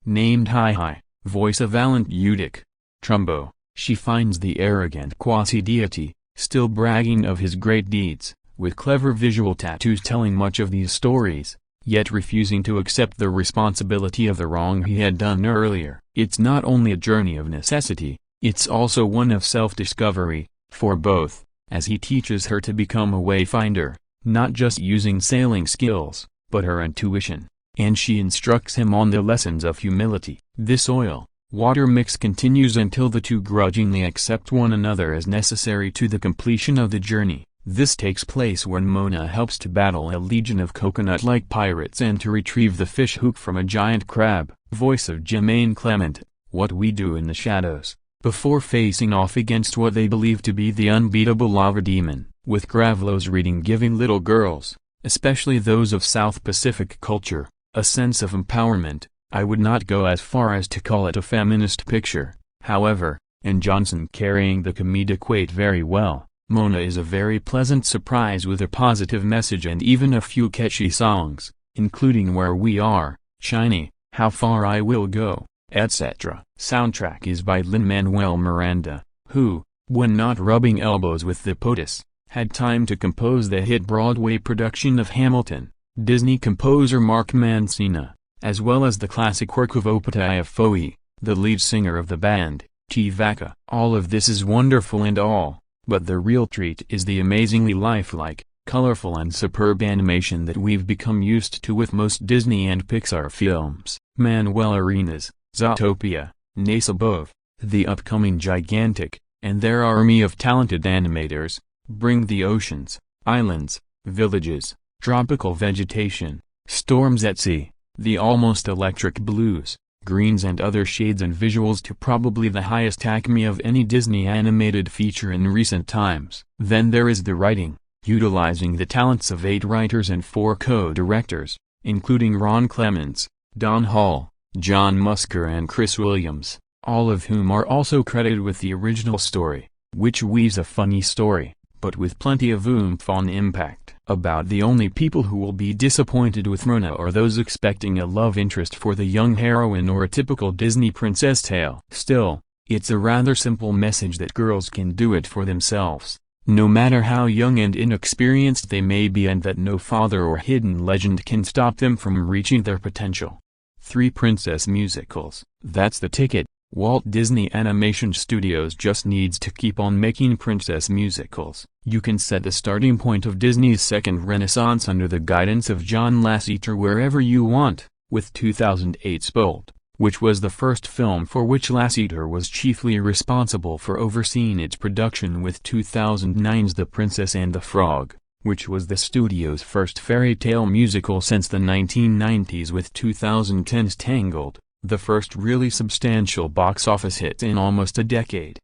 Named Hi-Hi, voice of Alan Tudyk, Trumbo, she finds the arrogant quasi-deity, still bragging of his great deeds, with clever visual tattoos telling much of these stories, yet refusing to accept the responsibility of the wrong he had done earlier. It's not only a journey of necessity, it's also one of self-discovery, for both, as he teaches her to become a wayfinder, not just using sailing skills, but her intuition, and she instructs him on the lessons of humility. This oil-water mix continues until the two grudgingly accept one another as necessary to the completion of the journey. This takes place when Mona helps to battle a legion of coconut-like pirates and to retrieve the fish hook from a giant crab, voice of Jermaine Clement, What We Do in the Shadows, before facing off against what they believe to be the unbeatable lava demon, with Cravalho's reading giving little girls, especially those of South Pacific culture, a sense of empowerment. I would not go as far as to call it a feminist picture, however, and Johnson carrying the comedic weight very well. Mona is a very pleasant surprise with a positive message and even a few catchy songs, including Where We Are, Shiny, How Far I Will Go, etc. Soundtrack is by Lin-Manuel Miranda, who, when not rubbing elbows with the POTUS, had time to compose the hit Broadway production of Hamilton. Disney composer Mark Mancina, as well as the classic work of Opetaia Foa'i, the lead singer of the band, Te Vaka. All of this is wonderful and all, but the real treat is the amazingly lifelike, colorful and superb animation that we've become used to with most Disney and Pixar films. Manuel Arenas, Zootopia, Nasabove, the upcoming gigantic, and their army of talented animators, bring the oceans, islands, villages, tropical vegetation, storms at sea, the almost electric blues, greens and other shades and visuals to probably the highest acme of any Disney animated feature in recent times. Then there is the writing, utilizing the talents of 8 writers and 4 co-directors, including Ron Clements, Don Hall, John Musker and Chris Williams, all of whom are also credited with the original story, which weaves a funny story, but with plenty of oomph on impact. About the only people who will be disappointed with Mona are those expecting a love interest for the young heroine or a typical Disney princess tale. Still, it's a rather simple message that girls can do it for themselves, no matter how young and inexperienced they may be, and that no father or hidden legend can stop them from reaching their potential. 3 princess musicals. That's the ticket. Walt Disney Animation Studios just needs to keep on making princess musicals. You can set the starting point of Disney's second renaissance under the guidance of John Lasseter wherever you want, with 2008's Bolt, which was the first film for which Lasseter was chiefly responsible for overseeing its production, with 2009's The Princess and the Frog, which was the studio's first fairy tale musical since the 1990s, with 2010's Tangled, the first really substantial box office hit in almost a decade.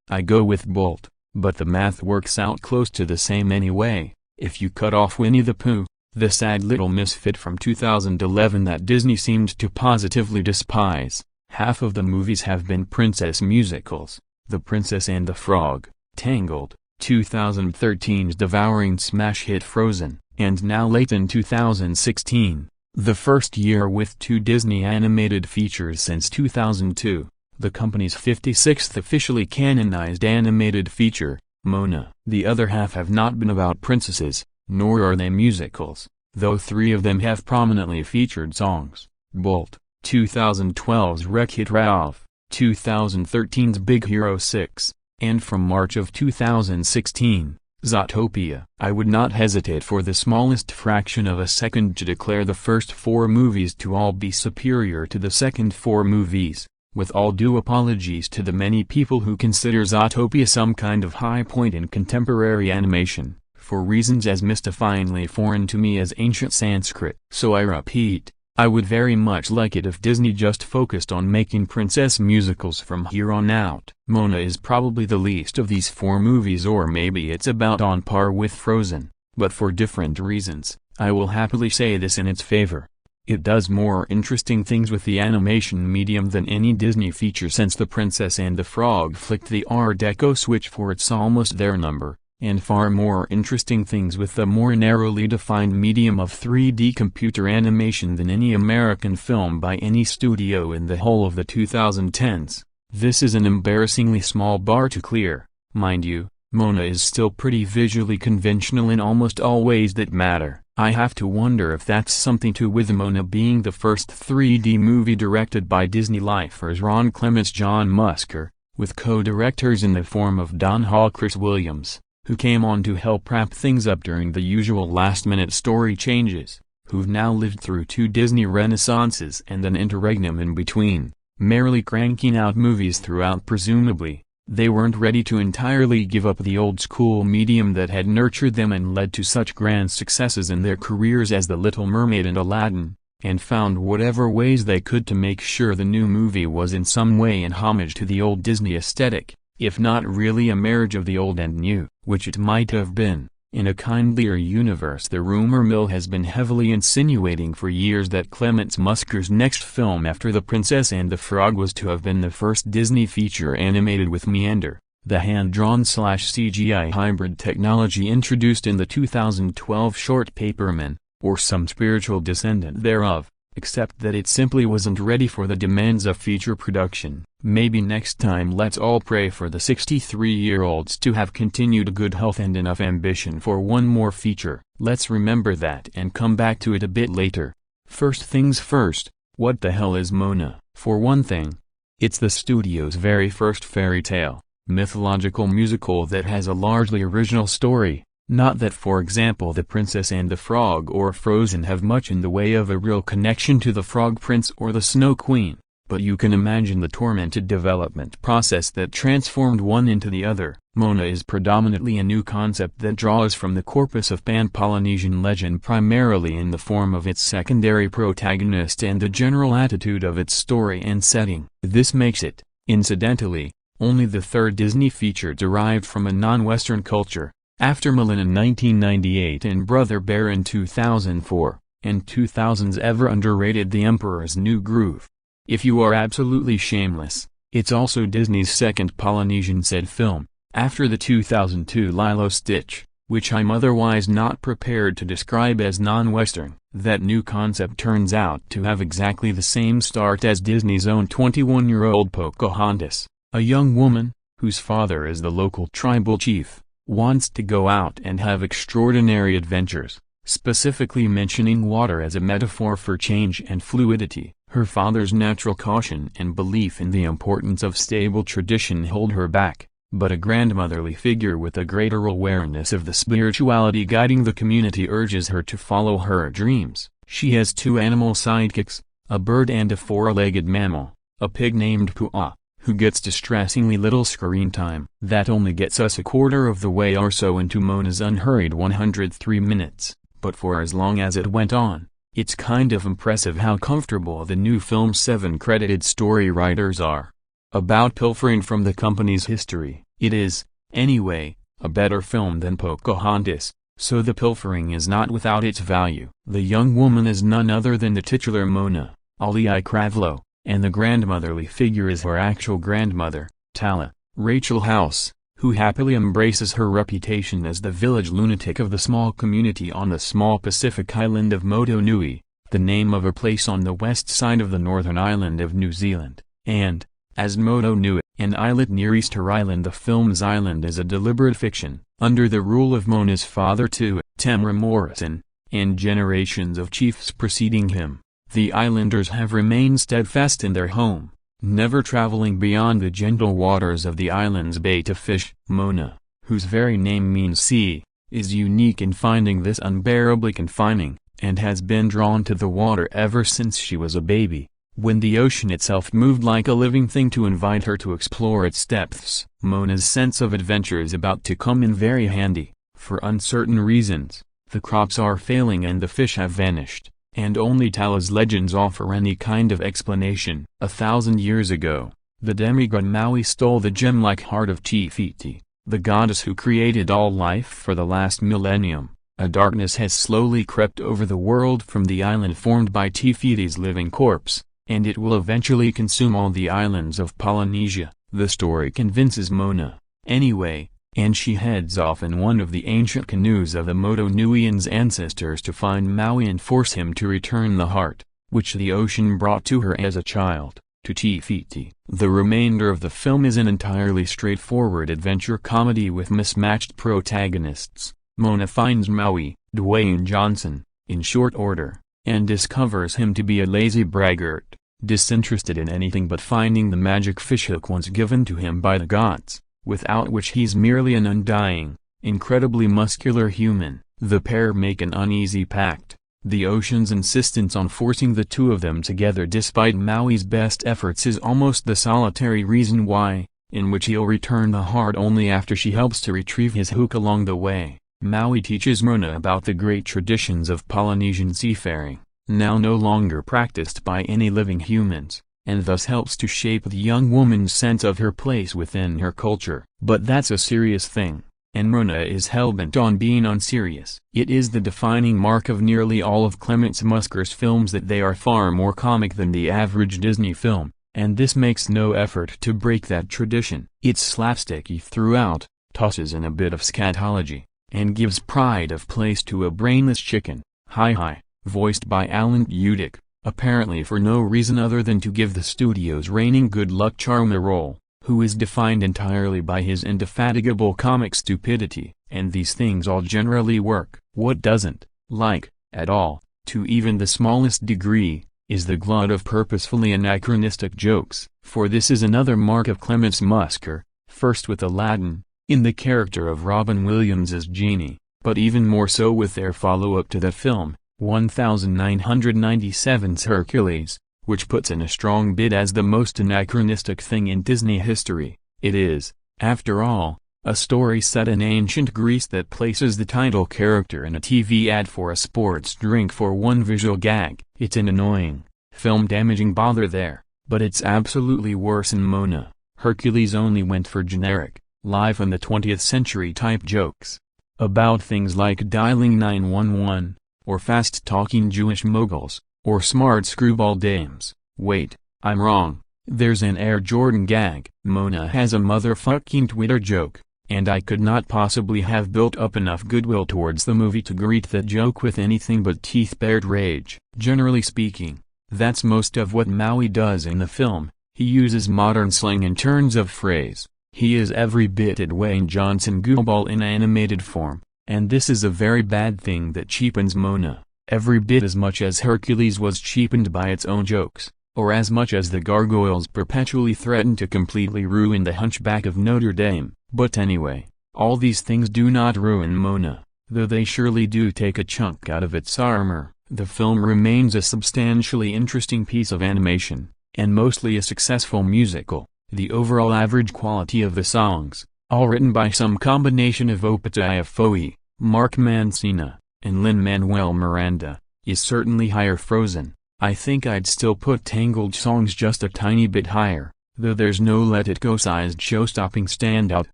I go with Bolt, but the math works out close to the same anyway. If you cut off Winnie the Pooh, the sad little misfit from 2011 that Disney seemed to positively despise, half of the movies have been princess musicals: The Princess and the Frog, Tangled, 2013's devouring smash hit Frozen, and now late in 2016, the first year with 2 Disney animated features since 2002, the company's 56th officially canonized animated feature, Moana. The other half have not been about princesses, nor are they musicals, though 3 of them have prominently featured songs: Bolt, 2012's Wreck-It Ralph, 2013's Big Hero 6, and from March of 2016, Zootopia. I would not hesitate for the smallest fraction of a second to declare the first 4 movies to all be superior to the second 4 movies, with all due apologies to the many people who consider Zootopia some kind of high point in contemporary animation, for reasons as mystifyingly foreign to me as ancient Sanskrit. So I repeat, I would very much like it if Disney just focused on making princess musicals from here on out. Moana is probably the least of these 4 movies, or maybe it's about on par with Frozen, but for different reasons, I will happily say this in its favor. It does more interesting things with the animation medium than any Disney feature since The Princess and the Frog flicked the Art Deco switch for its almost there number, and far more interesting things with the more narrowly defined medium of 3D computer animation than any American film by any studio in the whole of the 2010s. This is an embarrassingly small bar to clear, mind you. Moana is still pretty visually conventional in almost all ways that matter. I have to wonder if that's something to with Moana being the first 3D movie directed by Disney lifers Ron Clements, John Musker, with co-directors in the form of Don Hall, Chris Williams, who came on to help wrap things up during the usual last-minute story changes, who've now lived through 2 Disney renaissances and an interregnum in between, merrily cranking out movies throughout. Presumably, they weren't ready to entirely give up the old-school medium that had nurtured them and led to such grand successes in their careers as The Little Mermaid and Aladdin, and found whatever ways they could to make sure the new movie was in some way in homage to the old Disney aesthetic, if not really a marriage of the old and new, which it might have been. In a kindlier universe, the rumor mill has been heavily insinuating for years that Clements Musker's next film after The Princess and the Frog was to have been the first Disney feature animated with Meander, the hand-drawn/CGI hybrid technology introduced in the 2012 short Paperman, or some spiritual descendant thereof, except that it simply wasn't ready for the demands of feature production. Maybe next time let's all pray for the 63-year-olds to have continued good health and enough ambition for one more feature. Let's remember that and come back to it a bit later. First things first, what the hell is Moana? For one thing, it's the studio's very first fairy tale, mythological musical that has a largely original story. Not that, for example, The Princess and the Frog or Frozen have much in the way of a real connection to the Frog Prince or the Snow Queen, but you can imagine the tormented development process that transformed one into the other. Moana is predominantly a new concept that draws from the corpus of Pan-Polynesian legend, primarily in the form of its secondary protagonist and the general attitude of its story and setting. This makes it, incidentally, only the 3rd Disney feature derived from a non-Western culture, after Mulan in 1998 and Brother Bear in 2004, and 2000's ever underrated The Emperor's New Groove. If you are absolutely shameless, it's also Disney's second Polynesian-said film, after the 2002 Lilo Stitch, which I'm otherwise not prepared to describe as non-Western. That new concept turns out to have exactly the same start as Disney's own 21-year-old Pocahontas, a young woman, whose father is the local tribal chief, wants to go out and have extraordinary adventures, specifically mentioning water as a metaphor for change and fluidity. Her father's natural caution and belief in the importance of stable tradition hold her back, but a grandmotherly figure with a greater awareness of the spirituality guiding the community urges her to follow her dreams. She has 2 animal sidekicks, a bird and a four-legged mammal, a pig named Pu'a, who gets distressingly little screen time. That only gets us a quarter of the way or so into Moana's unhurried 103 minutes, but for as long as it went on, it's kind of impressive how comfortable the new film's 7 credited story writers are. About pilfering from the company's history, it is, anyway, a better film than Pocahontas, so the pilfering is not without its value. The young woman is none other than the titular Moana, Auliʻi Cravalho, and the grandmotherly figure is her actual grandmother, Tala, Rachel House, who happily embraces her reputation as the village lunatic of the small community on the small Pacific island of Motunui, the name of a place on the west side of the northern island of New Zealand, and, as Motunui, an islet near Easter Island, the film's island is a deliberate fiction, under the rule of Moana's father Tamara Morrison, and generations of chiefs preceding him. The islanders have remained steadfast in their home, never traveling beyond the gentle waters of the island's bay to fish. Moana, whose very name means sea, is unique in finding this unbearably confining, and has been drawn to the water ever since she was a baby, when the ocean itself moved like a living thing to invite her to explore its depths. Moana's sense of adventure is about to come in very handy, for uncertain reasons. The crops are failing and the fish have vanished, and only Tala's legends offer any kind of explanation. 1,000 years ago, the demigod Maui stole the gem-like heart of Te Fiti, the goddess who created all life for the last millennium. A darkness has slowly crept over the world from the island formed by Te Fiti's living corpse, and it will eventually consume all the islands of Polynesia. The story convinces Moana, anyway, and she heads off in one of the ancient canoes of the Motunuian's ancestors to find Maui and force him to return the heart, which the ocean brought to her as a child, to Te Fiti. The remainder of the film is an entirely straightforward adventure comedy with mismatched protagonists. Moana finds Maui, Dwayne Johnson, in short order, and discovers him to be a lazy braggart, disinterested in anything but finding the magic fishhook once given to him by the gods, without which he's merely an undying, incredibly muscular human. The pair make an uneasy pact, the ocean's insistence on forcing the two of them together despite Maui's best efforts is almost the solitary reason why, in which he'll return the heart only after she helps to retrieve his hook along the way. Maui teaches Moana about the great traditions of Polynesian seafaring, now no longer practiced by any living humans, and thus helps to shape the young woman's sense of her place within her culture. But that's a serious thing, and Moana is hellbent on being unserious. It is the defining mark of nearly all of Clements Musker's films that they are far more comic than the average Disney film, and this makes no effort to break that tradition. It's slapsticky throughout, tosses in a bit of scatology, and gives pride of place to a brainless chicken, Hi-Hi, voiced by Alan Tudyk, apparently for no reason other than to give the studio's reigning good luck charm a role, who is defined entirely by his indefatigable comic stupidity, and these things all generally work. What doesn't, like, at all, to even the smallest degree, is the glut of purposefully anachronistic jokes. For this is another mark of Clements Musker, first with Aladdin, in the character of Robin Williams as Genie, but even more so with their follow-up to that film, 1997's Hercules, which puts in a strong bid as the most anachronistic thing in Disney history. It is, after all, a story set in ancient Greece that places the title character in a TV ad for a sports drink for one visual gag. It's an annoying, film-damaging bother there, but it's absolutely worse in Moana. Hercules only went for generic, live in the 20th century type jokes, about things like dialing 911, or fast-talking Jewish moguls, or smart screwball dames. Wait, I'm wrong, there's an Air Jordan gag. Moana has a motherfucking Twitter joke, and I could not possibly have built up enough goodwill towards the movie to greet that joke with anything but teeth-bared rage. Generally speaking, that's most of what Maui does in the film. He uses modern slang and turns of phrase. He is every bit a Dwayne Johnson goofball in animated form, and this is a very bad thing that cheapens Moana, every bit as much as Hercules was cheapened by its own jokes, or as much as the gargoyles perpetually threaten to completely ruin the Hunchback of Notre Dame. But anyway, all these things do not ruin Moana, though they surely do take a chunk out of its armor. The film remains a substantially interesting piece of animation, and mostly a successful musical. The overall average quality of the songs, all written by some combination of Opetaia Foa'i, Mark Mancina, and Lin-Manuel Miranda, is certainly higher. Frozen, I think I'd still put Tangled songs just a tiny bit higher, though there's no Let It Go-sized show-stopping standout.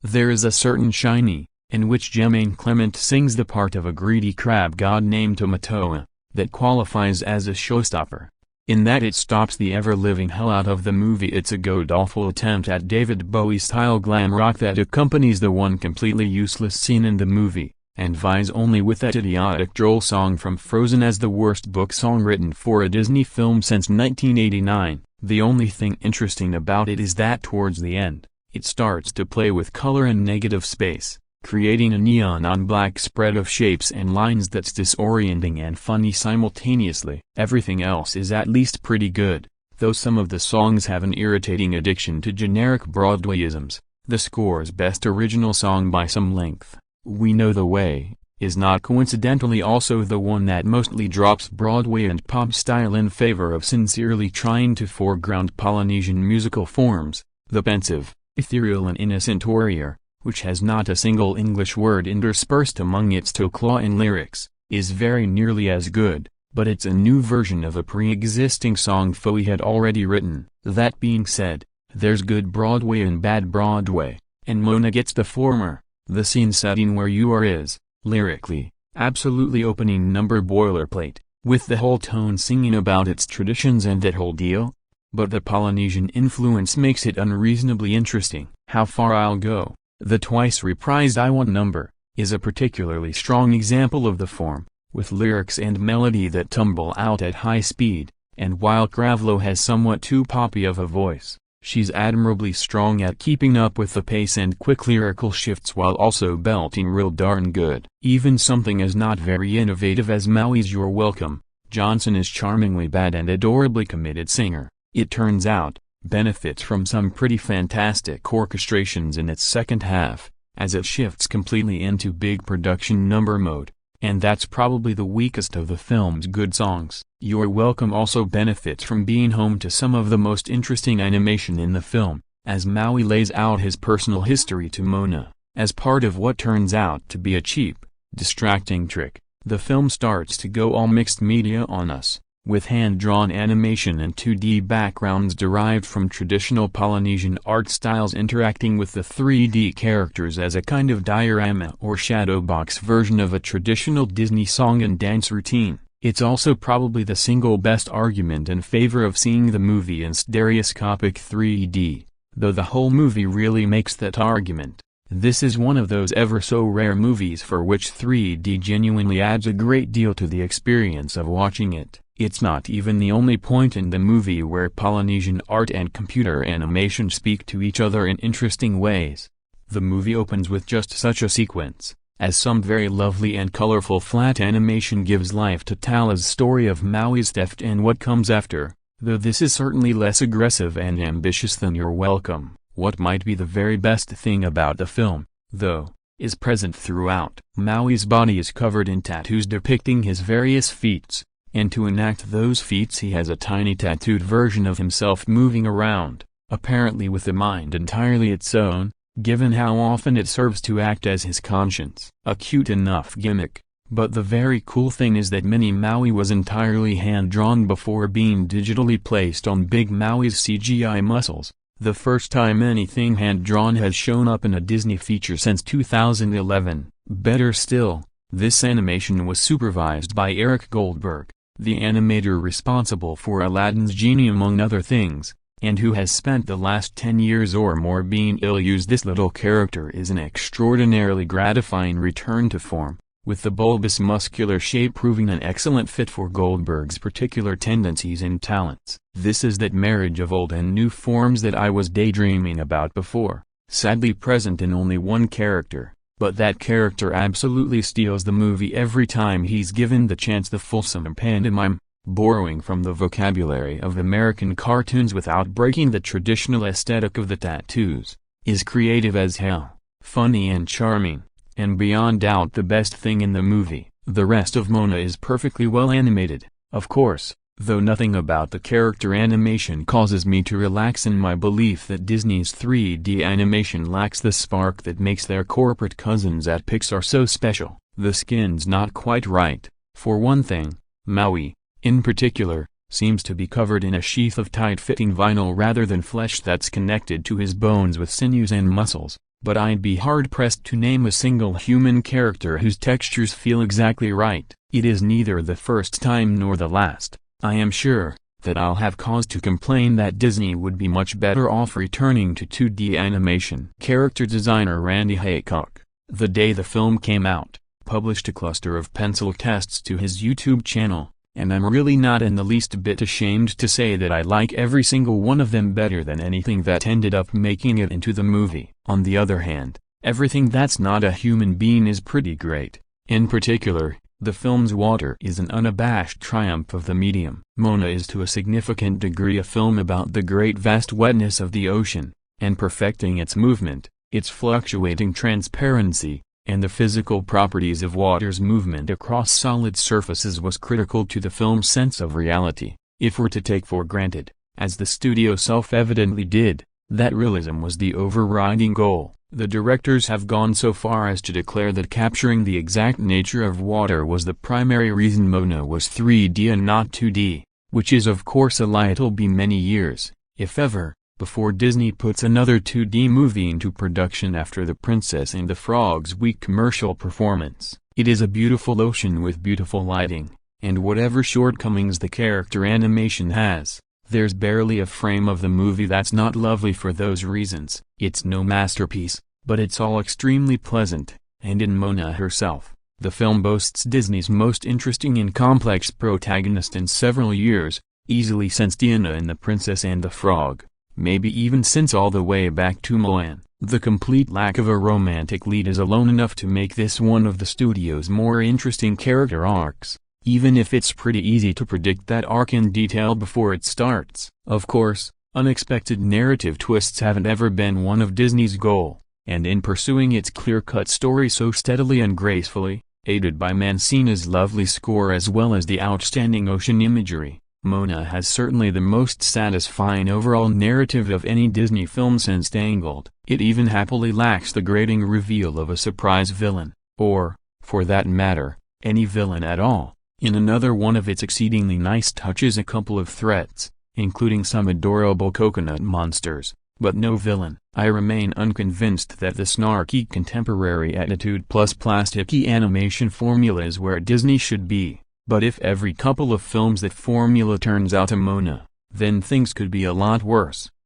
There is a certain Shiny, in which Jemaine Clement sings the part of a greedy crab god named Tamatoa, that qualifies as a showstopper. In that it stops the ever-living hell out of the movie. It's a god-awful attempt at David Bowie-style glam rock that accompanies the one completely useless scene in the movie, and vies only with that idiotic droll song from Frozen as the worst book song written for a Disney film since 1989. The only thing interesting about it is that towards the end, it starts to play with color and negative space, creating a neon-on-black spread of shapes and lines that's disorienting and funny simultaneously. Everything else is at least pretty good, though some of the songs have an irritating addiction to generic Broadwayisms. The score's best original song by some length, We Know the Way, is not coincidentally also the one that mostly drops Broadway and pop style in favor of sincerely trying to foreground Polynesian musical forms. The pensive, ethereal and innocent warrior, which has not a single English word interspersed among its Tocloan lyrics, is very nearly as good, but it's a new version of a pre-existing song Foa'i had already written. That being said, there's good Broadway and bad Broadway, and Moana gets the former. The scene setting where you are is, lyrically, absolutely opening number boilerplate, with the whole tone singing about its traditions and that whole deal. But the Polynesian influence makes it unreasonably interesting. How Far I'll Go, the twice reprised I Want number, is a particularly strong example of the form, with lyrics and melody that tumble out at high speed, and while Cravalho has somewhat too poppy of a voice, she's admirably strong at keeping up with the pace and quick lyrical shifts while also belting real darn good. Even something as not very innovative as Maui's You're Welcome, Johnson is charmingly bad and adorably committed singer. It turns out, benefits from some pretty fantastic orchestrations in its second half, as it shifts completely into big production number mode, and that's probably the weakest of the film's good songs. You're Welcome also benefits from being home to some of the most interesting animation in the film, as Maui lays out his personal history to Moana, as part of what turns out to be a cheap, distracting trick. The film starts to go all mixed media on us, with hand-drawn animation and 2D backgrounds derived from traditional Polynesian art styles interacting with the 3D characters as a kind of diorama or shadow box version of a traditional Disney song and dance routine. It's also probably the single best argument in favor of seeing the movie in stereoscopic 3D, though the whole movie really makes that argument. This is one of those ever so rare movies for which 3D genuinely adds a great deal to the experience of watching it. It's not even the only point in the movie where Polynesian art and computer animation speak to each other in interesting ways. The movie opens with just such a sequence, as some very lovely and colorful flat animation gives life to Tala's story of Maui's theft and what comes after, though this is certainly less aggressive and ambitious than You're Welcome. What might be the very best thing about the film, though, is present throughout. Maui's body is covered in tattoos depicting his various feats, and to enact those feats he has a tiny tattooed version of himself moving around, apparently with a mind entirely its own, given how often it serves to act as his conscience. A cute enough gimmick, but the very cool thing is that Mini Maui was entirely hand-drawn before being digitally placed on Big Maui's CGI muscles, the first time anything hand-drawn has shown up in a Disney feature since 2011. Better still, this animation was supervised by Eric Goldberg, the animator responsible for Aladdin's Genie among other things, and who has spent the last 10 years or more being ill-used. This little character is an extraordinarily gratifying return to form, with the bulbous muscular shape proving an excellent fit for Goldberg's particular tendencies and talents. This is that marriage of old and new forms that I was daydreaming about before, sadly present in only one character. But that character absolutely steals the movie every time he's given the chance. The fulsome pantomime, borrowing from the vocabulary of American cartoons without breaking the traditional aesthetic of the tattoos, is creative as hell, funny and charming, and beyond doubt the best thing in the movie. The rest of Moana is perfectly well animated, of course, though nothing about the character animation causes me to relax in my belief that Disney's 3D animation lacks the spark that makes their corporate cousins at Pixar so special. The skin's not quite right. For one thing, Maui, in particular, seems to be covered in a sheath of tight-fitting vinyl rather than flesh that's connected to his bones with sinews and muscles, but I'd be hard-pressed to name a single human character whose textures feel exactly right. It is neither the first time nor the last, I am sure, that I'll have cause to complain that Disney would be much better off returning to 2D animation. Character designer Randy Haycock, the day the film came out, published a cluster of pencil tests to his YouTube channel, and I'm really not in the least bit ashamed to say that I like every single one of them better than anything that ended up making it into the movie. On the other hand, everything that's not a human being is pretty great. In particular, the film's water is an unabashed triumph of the medium. Moana is to a significant degree a film about the great vast wetness of the ocean, and perfecting its movement, its fluctuating transparency, and the physical properties of water's movement across solid surfaces was critical to the film's sense of reality. If we're to take for granted, as the studio self-evidently did, that realism was the overriding goal, the directors have gone so far as to declare that capturing the exact nature of water was the primary reason Moana was 3D and not 2D, which is of course a lie. It'll be many years, if ever, before Disney puts another 2D movie into production after The Princess and the Frog's weak commercial performance. It is a beautiful ocean with beautiful lighting, and whatever shortcomings the character animation has, there's barely a frame of the movie that's not lovely for those reasons. It's no masterpiece, but it's all extremely pleasant, and in Moana herself, the film boasts Disney's most interesting and complex protagonist in several years, easily since Tiana in The Princess and the Frog. Maybe even since all the way back to Moana. The complete lack of a romantic lead is alone enough to make this one of the studio's more interesting character arcs, even if it's pretty easy to predict that arc in detail before it starts. Of course, unexpected narrative twists haven't ever been one of Disney's goal, and in pursuing its clear-cut story so steadily and gracefully, aided by Mancina's lovely score as well as the outstanding ocean imagery, Moana has certainly the most satisfying overall narrative of any Disney film since Tangled. It even happily lacks the grating reveal of a surprise villain, or, for that matter, any villain at all. In another one of its exceedingly nice touches, a couple of threats, including some adorable coconut monsters, but no villain. I remain unconvinced that the snarky contemporary attitude plus plasticky animation formula is where Disney should be. But if every couple of films that formula turns out a Moana, then things could be a lot worse.